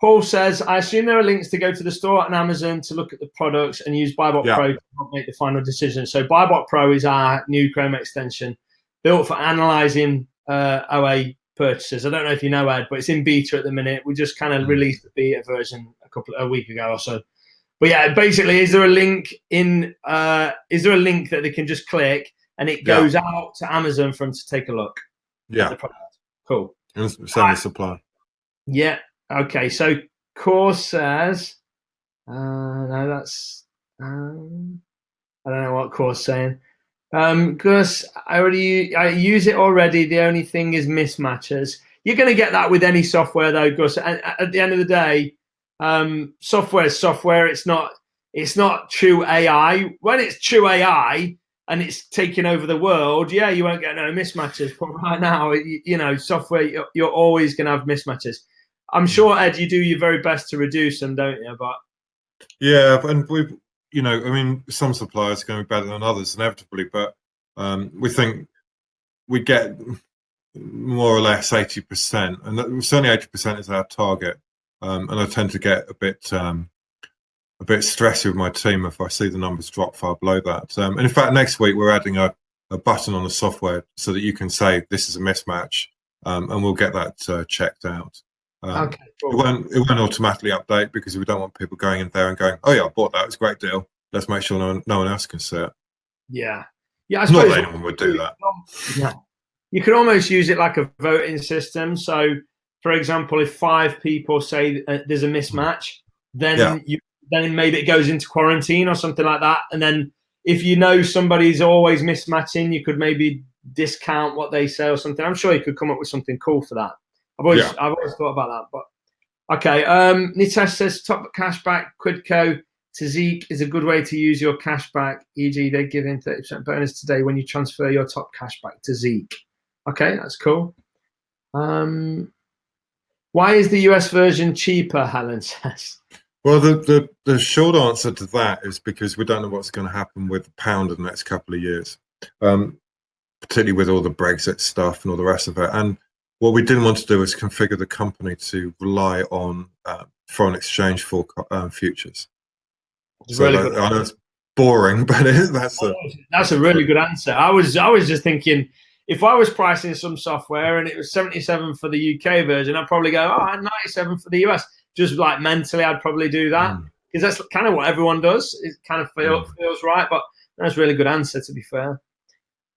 Paul says, I assume there are links to go to the store on Amazon to look at the products and use Buybot Pro to help make the final decision. So Buybot Pro is our new Chrome extension built for analyzing OA purchases. I don't know if you know, Ed, but it's in beta at the minute. We just kind of released the beta version a week ago or so. But yeah, basically, is there a link that they can just click and it goes out to Amazon for them to take a look? Yeah. At the product? Cool. And send the supply. Yeah. Okay. So Core says, no, that's, I don't know what Core's saying. Gus, I use it already. The only thing is mismatches. You're going to get that with any software though, Gus. And at the end of the day, software is software. It's not true AI. When it's true AI and it's taking over the world, yeah, you won't get no mismatches. But right now, software, you're always going to have mismatches. I'm sure, Ed, you do your very best to reduce them, don't you? But yeah, and some suppliers are going to be better than others inevitably, but we think we get more or less 80%, and certainly 80% is our target. And I tend to get a bit stressy with my team if I see the numbers drop far below that. And in fact, next week we're adding a button on the software so that you can say this is a mismatch, and we'll get that checked out. Okay, cool. It won't automatically update because we don't want people going in there and going, oh yeah, I bought that, it's a great deal. Let's make sure no one else can see it. Yeah. I suppose not that anyone would do that. Yeah. You could almost use it like a voting system. So, for example, if 5 people say there's a mismatch, then you then maybe it goes into quarantine or something like that. And then if you know somebody's always mismatching, you could maybe discount what they say or something. I'm sure you could come up with something cool for that. I've always thought about that. But okay, Nitesh says top cashback Quidco to Zeek is a good way to use your cashback. E.g., they give in 30% bonus today when you transfer your top cashback to Zeek. Okay, that's cool. Why is the US version cheaper? Helen says. Well, the short answer to that is because we don't know what's going to happen with the pound in the next couple of years, particularly with all the Brexit stuff and all the rest of it. And what we didn't want to do is configure the company to rely on foreign exchange for futures. So Really I know it's boring, but that's a really good answer. I was just thinking, if I was pricing some software and it was 77 for the UK version, I'd probably go, 97 for the US. Just like mentally, I'd probably do that because that's kind of what everyone does. It kind of feels right, but that's a really good answer, to be fair.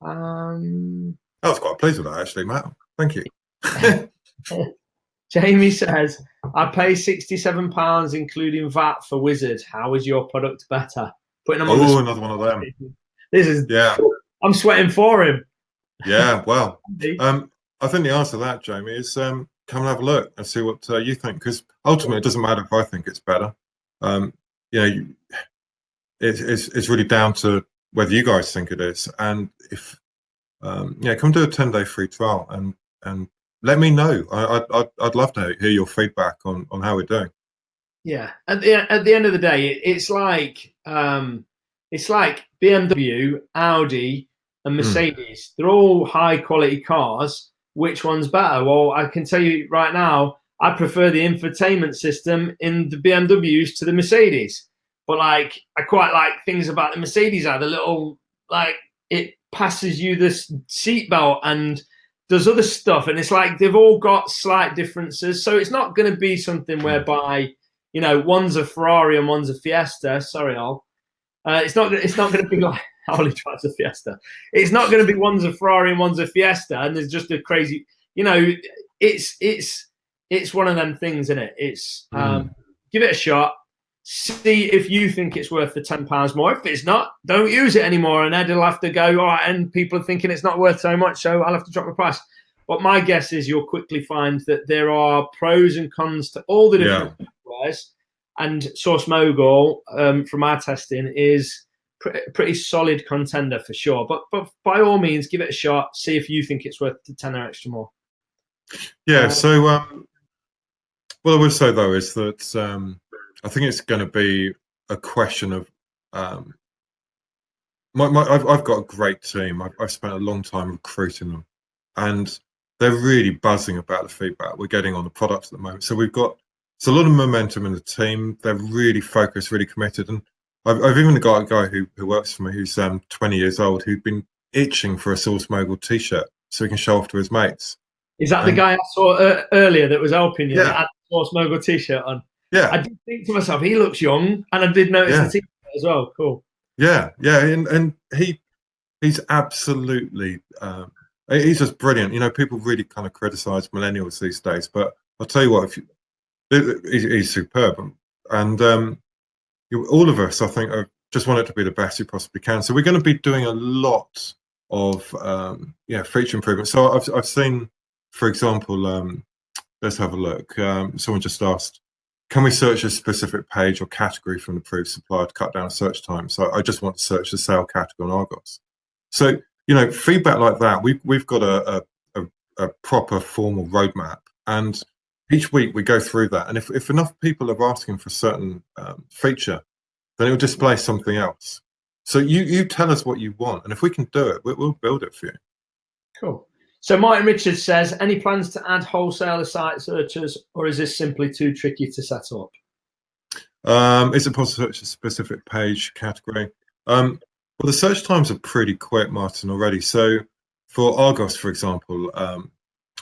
I was quite pleased with that, actually, Matt. Thank you. Jamie says, I pay £67 including VAT for Wizard. How is your product better? Putting them on another one of them. This is I'm sweating for him. Yeah, well, I think the answer to that, Jamie, is come and have a look and see what you think. Because ultimately, it doesn't matter if I think it's better. It's really down to whether you guys think it is. And if come do a 10-day free trial and let me know. I'd love to hear your feedback on how we're doing. Yeah, at the end of the day, it's like BMW, Audi, and Mercedes. They're all high quality cars. Which one's better? Well, I can tell you right now, I prefer the infotainment system in the BMWs to the Mercedes. But like, I quite like things about the Mercedes are the little, like, it passes you this seatbelt and does other stuff. And it's like they've all got slight differences. So it's not going to be something whereby, one's a Ferrari and one's a Fiesta. Sorry, Al. It's not going to be like Ollie drives a Fiesta. It's not going to be one's a Ferrari and one's a Fiesta, and there's just a crazy. It's one of them things, isn't it? It's give it a shot, see if you think it's worth the £10 more. If it's not, don't use it anymore, and Ed will have to go. All right, and people are thinking it's not worth so much, so I'll have to drop the price. But my guess is you'll quickly find that there are pros and cons to all the different softwares. And Source Mogul, from our testing, is pretty solid contender for sure. But by all means, give it a shot. See if you think it's worth the £10 extra more. Yeah. So what I would say though is that I think it's going to be a question of I've got a great team. I've spent a long time recruiting them, and they're really buzzing about the feedback we're getting on the product at the moment. So it's a lot of momentum in the team. They're really focused, really committed. And I've even got a guy who works for me who's 20 years old who'd been itching for a Source Mogul t-shirt so he can show off to his mates. Is that the guy I saw earlier that was helping you? Yeah. That had the Source Mogul t-shirt on? Yeah. I did think to myself, he looks young, and I did notice the t-shirt as well. Cool. Yeah, and he's absolutely he's just brilliant. People really kind of criticize millennials these days, but I'll tell you what, he's superb, and all of us, I think, just want it to be the best you possibly can. So we're going to be doing a lot of feature improvements. So I've seen, for example, let's have a look. Someone just asked, can we search a specific page or category from the approved supplier to cut down search time? So I just want to search the sale category on Argos. So feedback like that, we've got a proper formal roadmap, and each week we go through that, and if enough people are asking for a certain feature, then it will display something else. So you tell us what you want, and if we can do it, we'll build it for you. Cool. So Martin Richards says, any plans to add wholesaler site searches, or is this simply too tricky to set up? Is it possible to search a specific page category? Well, the search times are pretty quick, Martin, already. So for Argos, for example,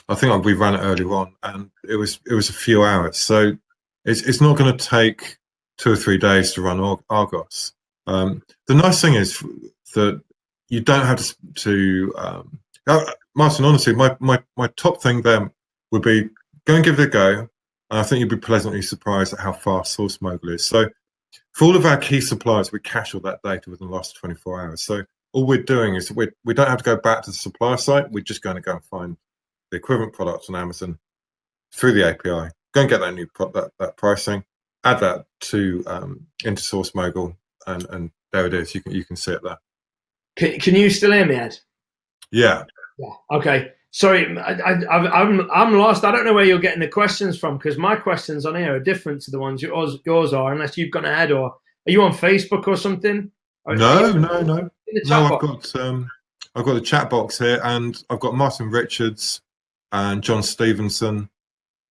I think we ran it earlier on, and it was a few hours. So it's not going to take 2 or 3 days to run Argos. The nice thing is that you don't have to Martin, honestly, my top thing then would be go and give it a go. And I think you'd be pleasantly surprised at how fast Source Mogul is. So for all of our key suppliers, we cache all that data within the last 24 hours. So all we're doing is we don't have to go back to the supplier site. We're just going to go and find the equivalent products on Amazon through the API, go and get that new that pricing, add that to into Source Mogul, and there it is. You can see it there. Can you still hear me, Ed? Yeah. Yeah. Okay. Sorry, I'm lost. I don't know where you're getting the questions from, because my questions on here are different to the ones yours are, unless you've gone ahead, or are you on Facebook or something? No. I've got the chat box here, and I've got Martin Richards and John Stevenson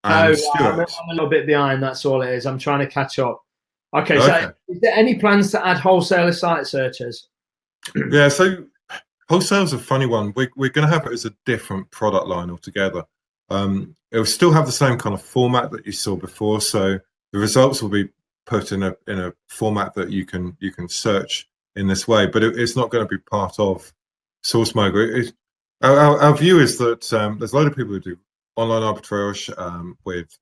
and Stuart. I'm a little bit behind. That's all it is. I'm trying to catch up. Okay. So, is there any plans to add wholesaler site searches? Yeah. So. Wholesale's a funny one. We're going to have it as a different product line altogether. It will still have the same kind of format that you saw before. So the results will be put in a format that you can search in this way, but it's not going to be part of Source Mogul. Our view is that there's a lot of people who do online arbitrage with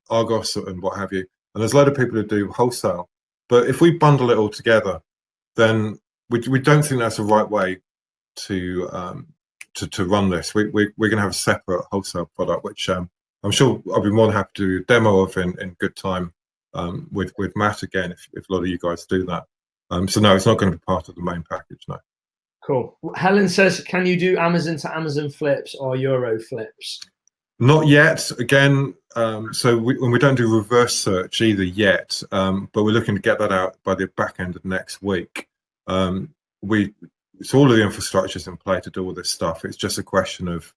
Argos and what have you, and there's a lot of people who do wholesale. But if we bundle it all together, then we don't think that's the right way to run this. We're going to have a separate wholesale product, which I'm sure I'll be more than happy to do a demo of in good time with Matt again, if a lot of you guys do that. So no, it's not going to be part of the main package. No. Cool. Helen says, can you do Amazon to Amazon flips or Euro flips? Not yet. Again, so we don't do reverse search either yet, but we're looking to get that out by the back end of next week. So all of the infrastructure is in play to do all this stuff. It's just a question of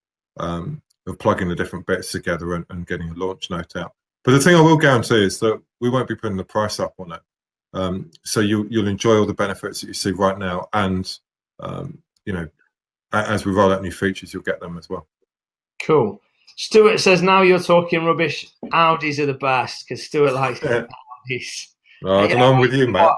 plugging the different bits together and getting a launch note out. But the thing I will guarantee is that we won't be putting the price up on it. So you'll enjoy all the benefits that you see right now, and as we roll out new features, you'll get them as well. Cool. Stuart says, now you're talking rubbish. Audis are the best, because Stuart likes Audis. Right, and I'm with you, Matt.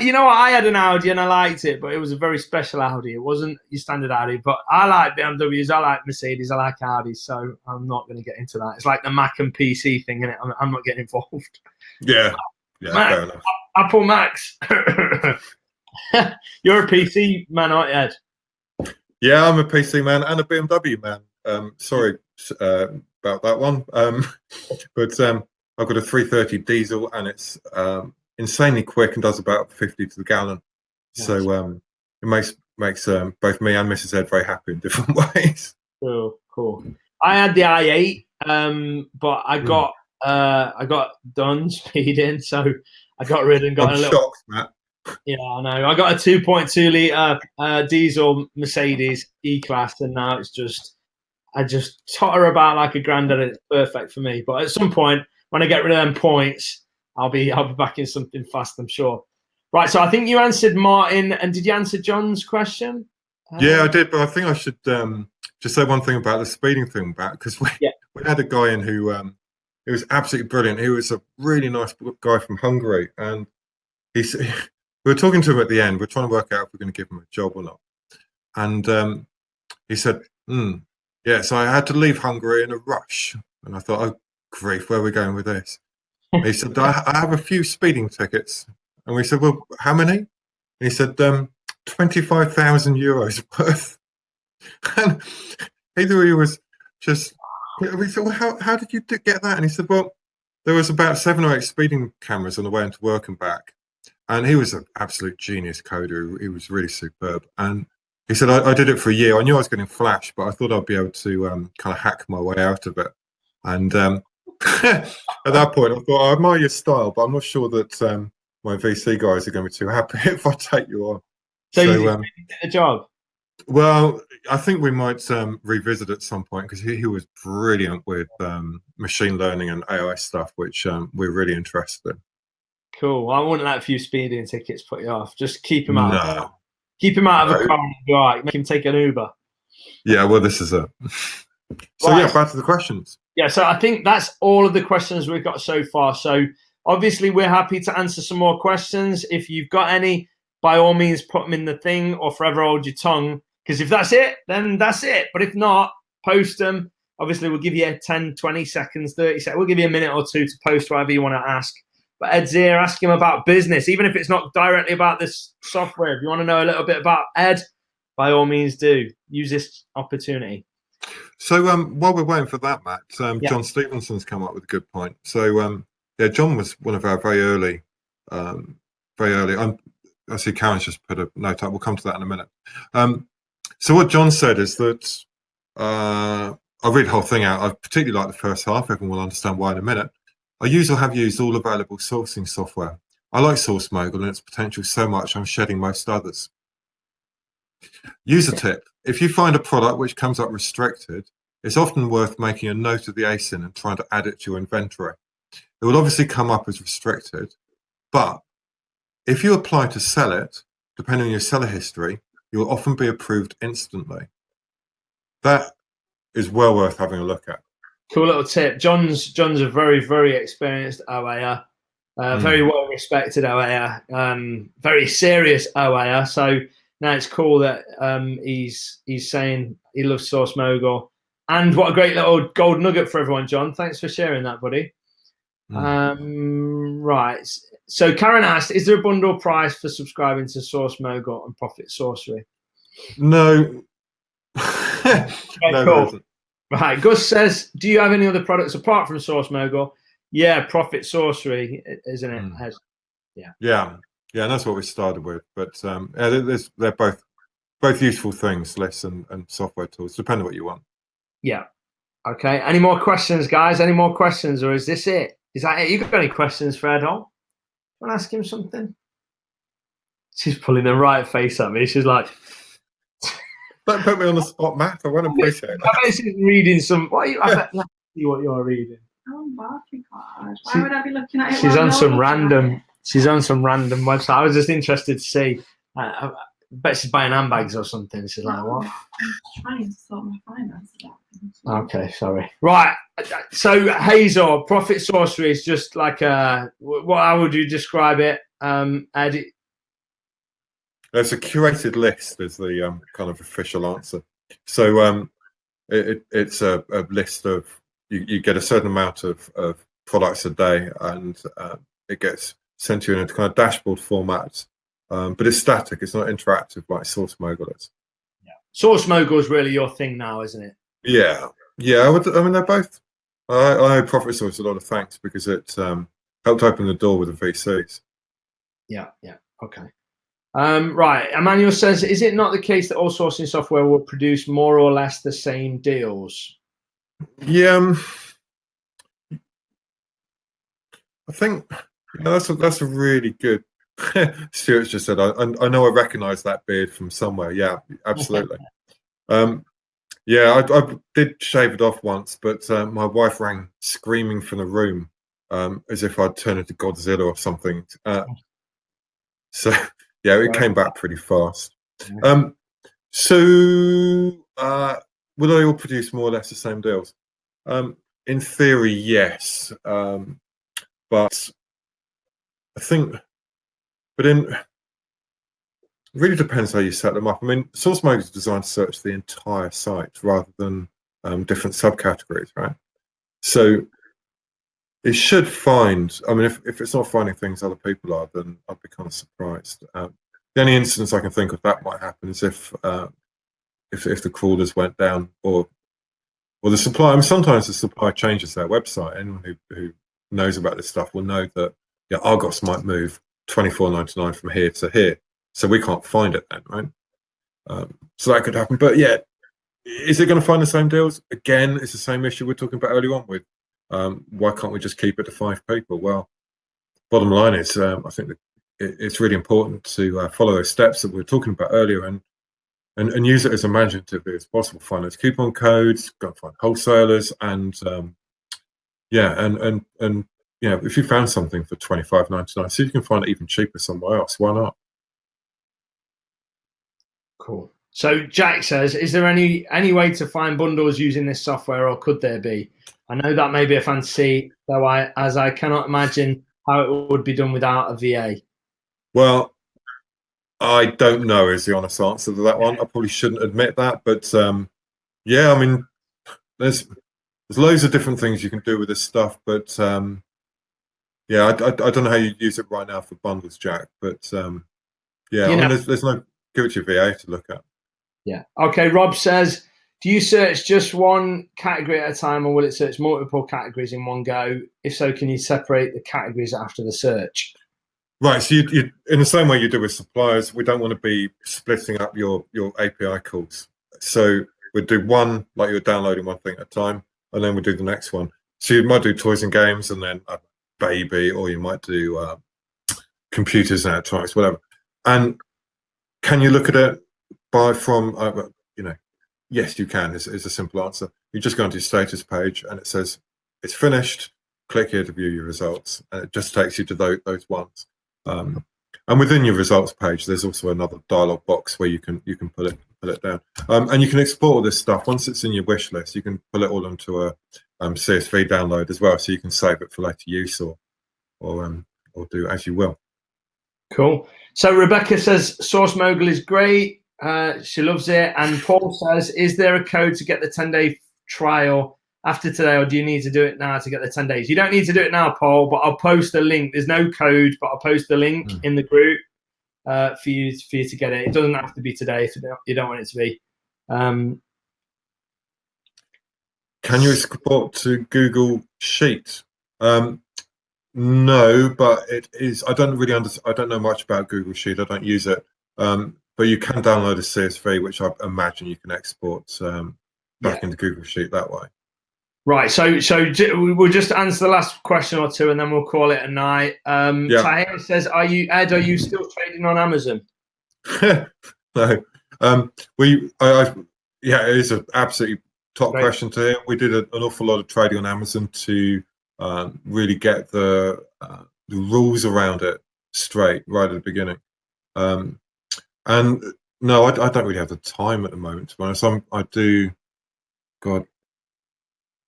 You know what? I had an Audi and I liked it, but it was a very special Audi. It wasn't your standard Audi. But I like BMWs, I like Mercedes, I like Audis. So I'm not going to get into that. It's like the Mac and PC thing, and I'm not getting involved. Yeah, Mac, fair enough. Apple Macs. You're a PC man, aren't you, Ed? Yeah, I'm a PC man and a BMW man. Sorry about that one. But I've got a 330 diesel, and it's insanely quick and does about 50 to the gallon. Nice. So it makes both me and Mrs. Ed very happy in different ways. Cool. I had the i8, but I got done speeding, so I got rid and got I'm a little. Shocked, Matt. Yeah, I know. I got a 2.2 litre diesel Mercedes E-Class, and now I just totter about like a granddad. It's perfect for me. But at some point, when I get rid of them points, I'll be back in something fast, I'm sure. Right, so I think you answered Martin, and did you answer John's question? Yeah, I did, but I think I should just say one thing about the speeding thing back, because we had a guy in who it was absolutely brilliant. He was a really nice guy from Hungary, and we were talking to him at the end. We're trying to work out if we're going to give him a job or not. And he said, yeah, so I had to leave Hungary in a rush. And I thought, oh, grief, where are we going with this? And he said, I have a few speeding tickets. And we said, well, how many? And he said, 25,000 euros worth. And either he was just, we said, well, how did you get that? And he said, well, there was about 7 or 8 speeding cameras on the way into work and back. And he was an absolute genius coder. He was really superb. And he said, I did it for a year. I knew I was getting flash, but I thought I'd be able to kind of hack my way out of it. And at that point, I thought, I admire your style, but I'm not sure that my VC guys are going to be too happy if I take you on. So you get a job? Well, I think we might revisit at some point, because he was brilliant with machine learning and AI stuff, which we're really interested in. Cool. Well, I wouldn't let a few speeding tickets put you off. Just keep him out. Keep him out of a car and be all right. Make him take an Uber. Yeah, well, this is it. So right. Yeah, back to the questions. Yeah, so I think that's all of the questions we've got so far. So obviously we're happy to answer some more questions. If you've got any, by all means, put them in the thing or forever hold your tongue. Because if that's it, then that's it. But if not, post them. Obviously, we'll give you 10, 20 seconds, 30 seconds. We'll give you a minute or two to post whatever you want to ask. But Ed's here, ask him about business, even if it's not directly about this software. If you want to know a little bit about Ed, by all means do. Use this opportunity. So while we're waiting for that, Matt, John Stevenson's come up with a good point. So yeah, John was one of our very early. I see Karen's just put a note up. We'll come to that in a minute. So what John said is that I'll read the whole thing out. I particularly like the first half. Everyone will understand why in a minute. I use or have used all available sourcing software. I like Source Mogul and its potential so much I'm shedding most others. User tip. If you find a product which comes up restricted, it's often worth making a note of the ASIN and trying to add it to your inventory. It will obviously come up as restricted, but if you apply to sell it, depending on your seller history, you will often be approved instantly. That is well worth having a look at. Cool little tip. John's a very, very experienced OAer, very well respected OAer, very serious OAer. So now it's cool that he's saying he loves Source Mogul. And what a great little gold nugget for everyone, John. Thanks for sharing that, buddy. Right. So Karen asked, is there a bundle price for subscribing to Source Mogul and Profit Sorcery? No. Okay, no, cool. Right. Gus says, do you have any other products apart from Source Mogul? Yeah, Profit Sorcery, isn't it? Yeah, that's what we started with. But they're both useful things, lists and software tools, depending on what you want. Yeah. Okay. Any more questions, guys? Any more questions, or is this it? Is that it? You got any questions for Ed? Want to ask him something? She's pulling the right face at me. She's like, don't put me on the spot, Matt. I won't appreciate it. I bet she's reading some. Let's see what you're reading. Oh, Arbitrage. Why would I be looking at it? She's on some random. She's on some random website. I was just interested to see. I bet she's buying handbags or something. She's like, what? I'm trying to sort my finances out. Okay, sorry. Right. So Hazor, Profit Sorcery is just like how would you describe it, Ed? It's a curated list is the kind of official answer. So it's a list of, you get a certain amount of products a day, and it gets sent to you in a kind of dashboard format. But it's static. It's not interactive like Source Mogul is. Yeah. Source Mogul is really your thing now, isn't it? Yeah. I mean, they're both. I owe Profit Source a lot of thanks because it helped open the door with the VCs. Yeah. Okay. Right. Emmanuel says, is it not the case that all sourcing software will produce more or less the same deals? Yeah. I think that's a really good. Stuart's just said, I know I recognise that beard from somewhere. Yeah, absolutely. Yeah, I did shave it off once, but my wife rang screaming from the room as if I'd turned into Godzilla or something. So yeah, it came back pretty fast. So will they all produce more or less the same deals? In theory, yes, but I think. But it really depends how you set them up. I mean, Source Mogul is designed to search the entire site rather than different subcategories, right? So it should find. I mean, if it's not finding things other people are, then I'd be kind of surprised. The only instance I can think of that might happen is if the crawlers went down, or the supply. I mean, sometimes the supply changes their website. Anyone who knows about this stuff will know that Argos might move $24.99 from here to here, so we can't find it then, right? So that could happen. But yeah, is it going to find the same deals? Again, it's the same issue we're talking about earlier on with why can't we just keep it to 5 people? Well, bottom line is I think that it's really important to follow those steps that we were talking about earlier and use it as imaginatively as possible. Find those coupon codes, go and find wholesalers, and if you found something for $25.99, see if you can find it even cheaper somewhere else. Why not? Cool. So Jack says, is there any way to find bundles using this software, or could there be? I know that may be a fantasy, though I cannot imagine how it would be done without a VA. Well, I don't know is the honest answer to that one. I probably shouldn't admit that, but yeah, I mean, there's loads of different things you can do with this stuff, but Yeah, I don't know how you use it right now for bundles, Jack, but yeah, I mean, there's no give it to your VA to look at. Yeah. Okay. Rob says, do you search just one category at a time, or will it search multiple categories in one go? If so, can you separate the categories after the search? Right. So you in the same way you do with suppliers, we don't want to be splitting up your API calls. So we'd do one, like you're downloading one thing at a time, and then we'll do the next one. So you might do toys and games, and then baby, or you might do computers and electronics, whatever. And can you look at it from yes, you can is a simple answer. You just go into your status page and it says it's finished. Click here to view your results, and it just takes you to those ones. And within your results page, there's also another dialog box where you can pull it down, and you can export all this stuff. Once it's in your wish list, you can pull it all onto a CSV download as well, so you can save it for later use or do as you will. Cool. So Rebecca says Source Mogul is great. She loves it. And Paul says, is there a code to get the 10-day trial after today, or do you need to do it now to get the 10 days? You don't need to do it now, Paul, but I'll post the link. There's no code, but I'll post the link in the group for you to get it. It doesn't have to be today if you don't want it to be. Can you export to Google Sheet? No, but it is. I don't really understand. I don't know much about Google Sheet. I don't use it. But you can download a CSV, which I imagine you can export back into Google Sheet that way. Right. So we'll just answer the last question or two, and then we'll call it a night. Tahir says, "Are you still trading on Amazon?" No. It is an absolutely top question to hear. We did an awful lot of trading on Amazon to really get the rules around it straight right at the beginning. And no, I don't really have the time at the moment, to be honest. I do,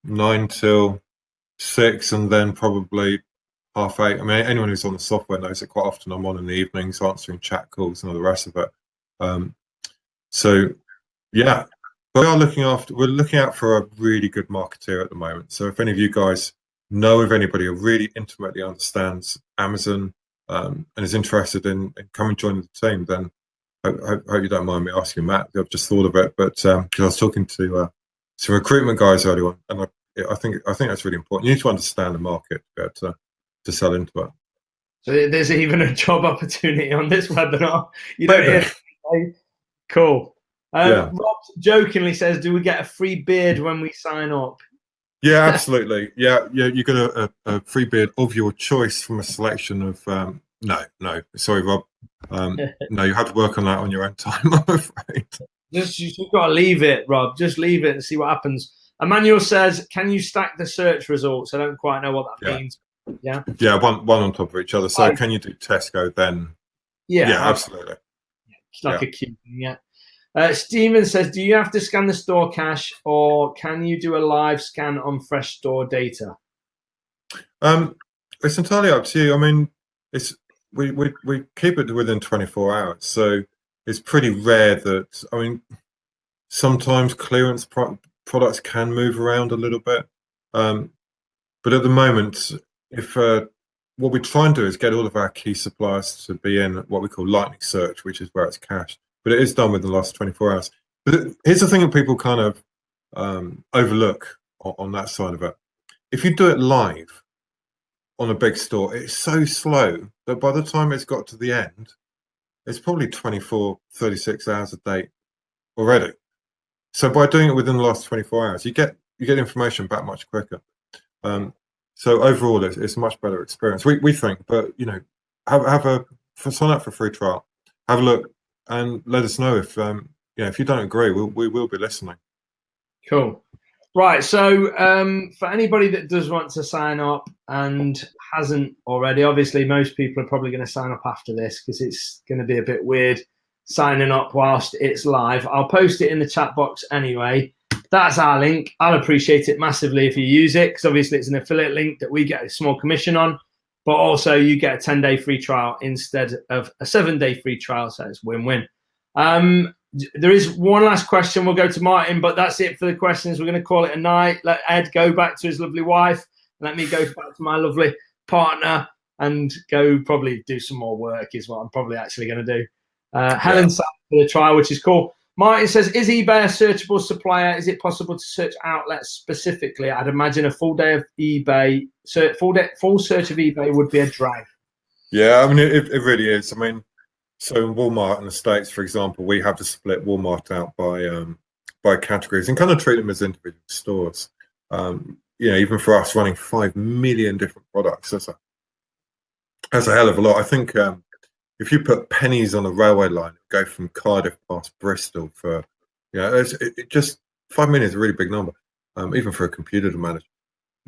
9 till 6, and then probably 8:30. I mean, anyone who's on the software knows that quite often I'm on in the evenings answering chat calls and all the rest of it. So yeah, but we're looking out for a really good marketeer at the moment. So if any of you guys know of anybody who really intimately understands Amazon and is interested in coming joining the team, then I hope you don't mind me asking Matt. I've just thought of it, but because I was talking to some recruitment guys earlier on, and I think that's really important. You need to understand the market to be able to sell into it. So there's even a job opportunity on this webinar. You don't hear. Cool. Rob jokingly says, "Do we get a free beard when we sign up?" Yeah, absolutely. Yeah. You get a free beard of your choice from a selection of. No, sorry, Rob. No, you have to work on that on your own time, I'm afraid. You've got to leave it, Rob. Just leave it and see what happens. Emmanuel says, "Can you stack the search results?" I don't quite know what that means. Yeah. Yeah, one on top of each other. So can you do Tesco then? Yeah, absolutely. It's like a queue. Yeah. Stephen says, "Do you have to scan the store cache, or can you do a live scan on fresh store data?" It's entirely up to you. I mean, we keep it within 24 hours, so it's pretty rare that. I mean, sometimes clearance products can move around a little bit, but at the moment, if what we try and do is get all of our key suppliers to be in what we call lightning search, which is where it's cached. But it is done within the last 24 hours. But here's the thing that people kind of overlook on that side of it. If you do it live on a big store, it's so slow that by the time it's got to the end, it's probably 24, 36 hours a day already. So by doing it within the last 24 hours, you get information back much quicker. So overall, it's a much better experience, we think. But sign up for a free trial, have a look, and let us know if if you don't agree. We will be listening. Cool. Right. So for anybody that does want to sign up and hasn't already, obviously most people are probably going to sign up after this because it's going to be a bit weird signing up whilst it's live. I'll post it in the chat box anyway. That's our link. I'll appreciate it massively if you use it, because obviously it's an affiliate link that we get a small commission on, but also you get a 10-day free trial instead of a 7-day free trial. So it's win-win. There is one last question. We'll go to Martin, but that's it for the questions. We're going to call it a night. Let Ed go back to his lovely wife. Let me go back to my lovely partner and go probably do some more work is what I'm probably actually going to do. Helen signed for the trial, which is cool. Martin says, is eBay a searchable supplier? Is it possible to search outlets specifically? I'd imagine a full day of eBay, full search of eBay would be a drag. Yeah, I mean, it really is. I mean, so in Walmart in the States, for example, we have to split Walmart out by categories and kind of treat them as individual stores. Even for us running 5 million different products, that's a hell of a lot. I think if you put pennies on a railway line, go from Cardiff past Bristol for, it just 5 million is a really big number, even for a computer to manage.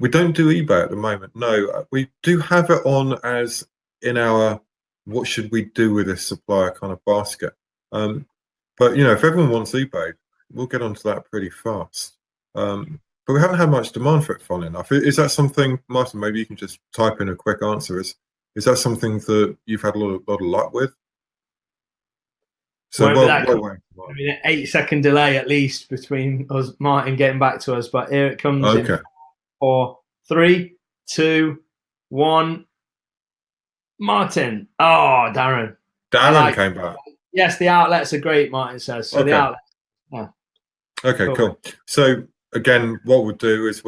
We don't do eBay at the moment. No, we do have it on as in our what should we do with this supplier kind of basket. But if everyone wants eBay, we'll get onto that pretty fast. But we haven't had much demand for it, funnily enough. Is that something, Martin, maybe you can just type in a quick answer. Is that something that you've had a lot of luck with? So, I mean, an 8-second delay at least between us, Martin getting back to us. But here it comes. Okay. In 4, 3, 2, 1. Martin. Oh, Darren. Darren came back. Yes, the outlets are great, Martin says. So the outlets. Yeah. Okay, cool. So again, what we'll do is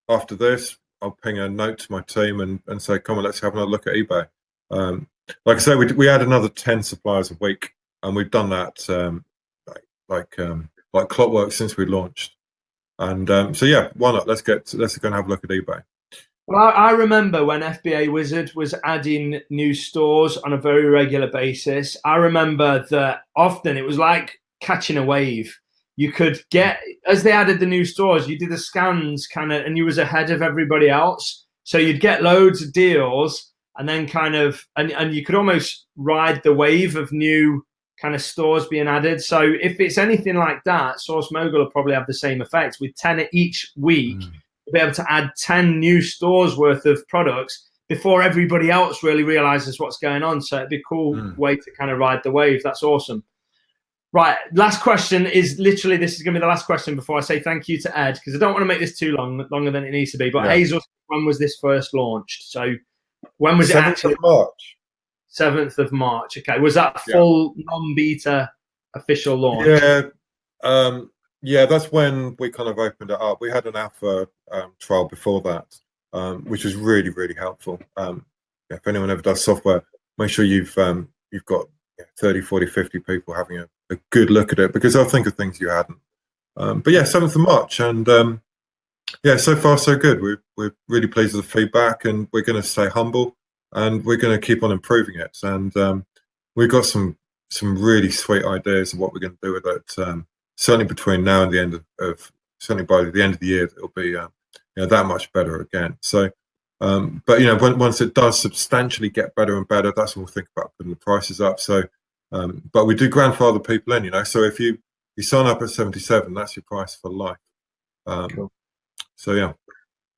after this, I'll ping a note to my team and say, come on, let's have another look at eBay. Like I say, we add another 10 suppliers a week, and we've done that like clockwork since we launched. And so yeah, why not? Let's go and have a look at eBay. Well, I remember when FBA Wizard was adding new stores on a very regular basis. I remember that often it was like catching a wave. You could get, as they added the new stores, you did the scans and you was ahead of everybody else. So you'd get loads of deals and then and you could almost ride the wave of new kind of stores being added. So if it's anything like that, Source Mogul will probably have the same effect with 10 each week. Be able to add 10 new stores worth of products before everybody else really realizes what's going on. So it'd be a cool way to kind of ride the wave. That's awesome. Right. Last question is literally, this is going to be the last question before I say thank you to Ed, because I don't want to make this too longer than it needs to be. But Hazel, when was this first launched? So when was it actually? 7th of March. 7th of March. Okay. Was that full non-beta official launch? Yeah. Yeah, that's when we kind of opened it up. We had an alpha trial before that, which was really, really helpful. If anyone ever does software, make sure you've got 30, 40, 50 people having a good look at it, because they'll think of things you hadn't. But yeah, 7th of March. And so far so good. We're really pleased with the feedback, and we're going to stay humble, and we're going to keep on improving it. And we've got some really sweet ideas of what we're going to do with it. Certainly between now and the end of certainly by the end of the year, it'll be that much better again. So, but once it does substantially get better and better, that's when we'll think about putting the prices up. So, but we do grandfather people in, So if you sign up at 77, that's your price for life. Cool. So yeah.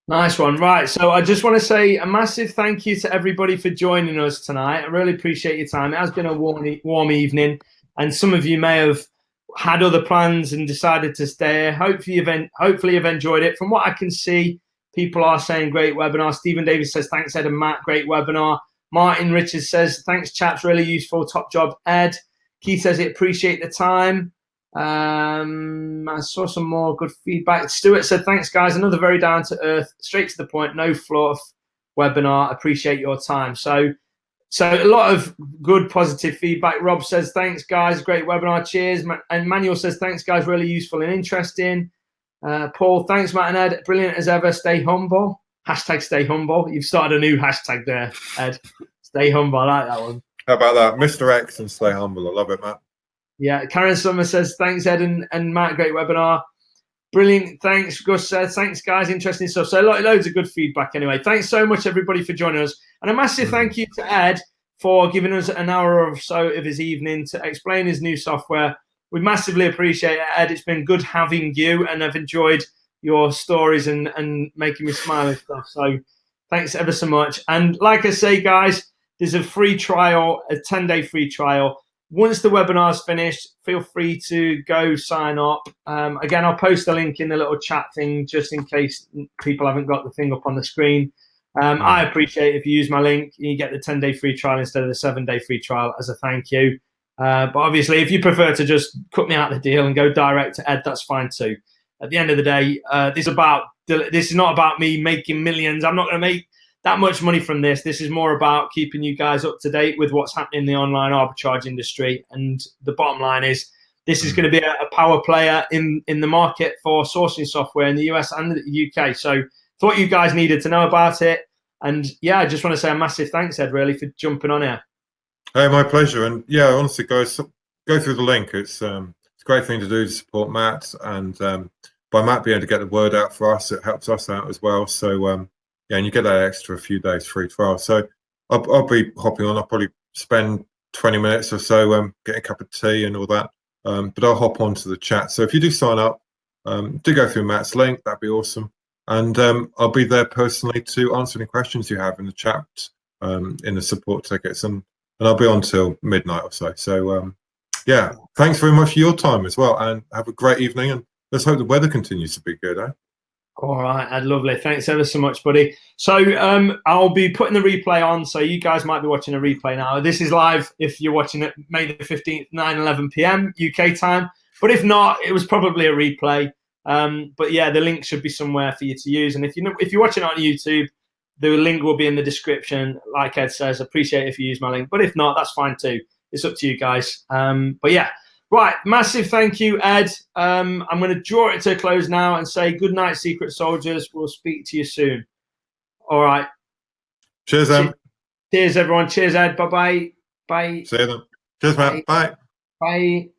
Nice one. Right. So I just want to say a massive thank you to everybody for joining us tonight. I really appreciate your time. It has been a warm evening, and some of you may have had other plans and decided to stay. Hopefully you've enjoyed it. From what I can see, people are saying great webinar. Stephen Davis says, thanks, Ed and Matt. Great webinar. Martin Richards says, thanks, chaps. Really useful. Top job, Ed. Keith says, appreciate the time. I saw some more good feedback. Stuart said, thanks, guys. Another very down to earth, straight to the point, no fluff webinar. Appreciate your time. So a lot of good positive feedback. Rob says, thanks, guys. Great webinar. Cheers. And Manuel says, thanks, guys. Really useful and interesting. Paul, thanks, Matt and Ed. Brilliant as ever. Stay humble. Hashtag stay humble. You've started a new hashtag there, Ed. Stay humble. I like that one. How about that? Mr. X and stay humble. I love it, Matt. Yeah. Karen Summer says, thanks, Ed and Matt. Great webinar. Brilliant. Thanks. Gus says, thanks, guys. Interesting stuff. So loads of good feedback anyway. Thanks so much, everybody, for joining us. And a massive thank you to Ed for giving us an hour or so of his evening to explain his new software. We massively appreciate it, Ed. It's been good having you, and I've enjoyed your stories and making me smile and stuff. So thanks ever so much. And like I say, guys, there's a free trial, a 10-day free trial. Once the webinar's finished, feel free to go sign up. Again, I'll post a link in the little chat thing just in case people haven't got the thing up on the screen. I appreciate if you use my link, you get the 10-day free trial instead of the 7-day free trial as a thank you. But obviously, if you prefer to just cut me out the deal and go direct to Ed, that's fine too. At the end of the day, this is not about me making millions. I'm not going to make that much money from this. This is more about keeping you guys up to date with what's happening in the online arbitrage industry. And the bottom line is, this is going to be a power player in the market for sourcing software in the US and the UK. So thought you guys needed to know about it. And yeah, I just want to say a massive thanks, Ed, really, for jumping on here. Hey, my pleasure. And yeah, honestly, guys, go through the link. It's a great thing to do to support Matt. And by Matt being able to get the word out for us, it helps us out as well. So yeah, and you get that extra few days free trial. So I'll be hopping on. I'll probably spend 20 minutes or so getting a cup of tea and all that. But I'll hop onto the chat. So if you do sign up, do go through Matt's link. That'd be awesome. And I'll be there personally to answer any questions you have in the chat, in the support tickets. And I'll be on till midnight or so. So yeah, thanks very much for your time as well. And have a great evening. And let's hope the weather continues to be good, eh? All right, Ed, lovely. Thanks ever so much, buddy. So I'll be putting the replay on, so you guys might be watching a replay now. This is live if you're watching it May the 15th, 9:11 p.m. UK time. But if not, it was probably a replay. But yeah, the link should be somewhere for you to use. And if you're watching it on YouTube, the link will be in the description. Like Ed says, appreciate it if you use my link. But if not, that's fine too. It's up to you guys. But yeah. Right, massive thank you, Ed. I'm going to draw it to a close now and say good night, Secret Soldiers. We'll speak to you soon. All right. Cheers, Em. Cheers, everyone. Cheers, Ed. Bye-bye. Bye. See you then. Cheers, Matt. Bye. Bye.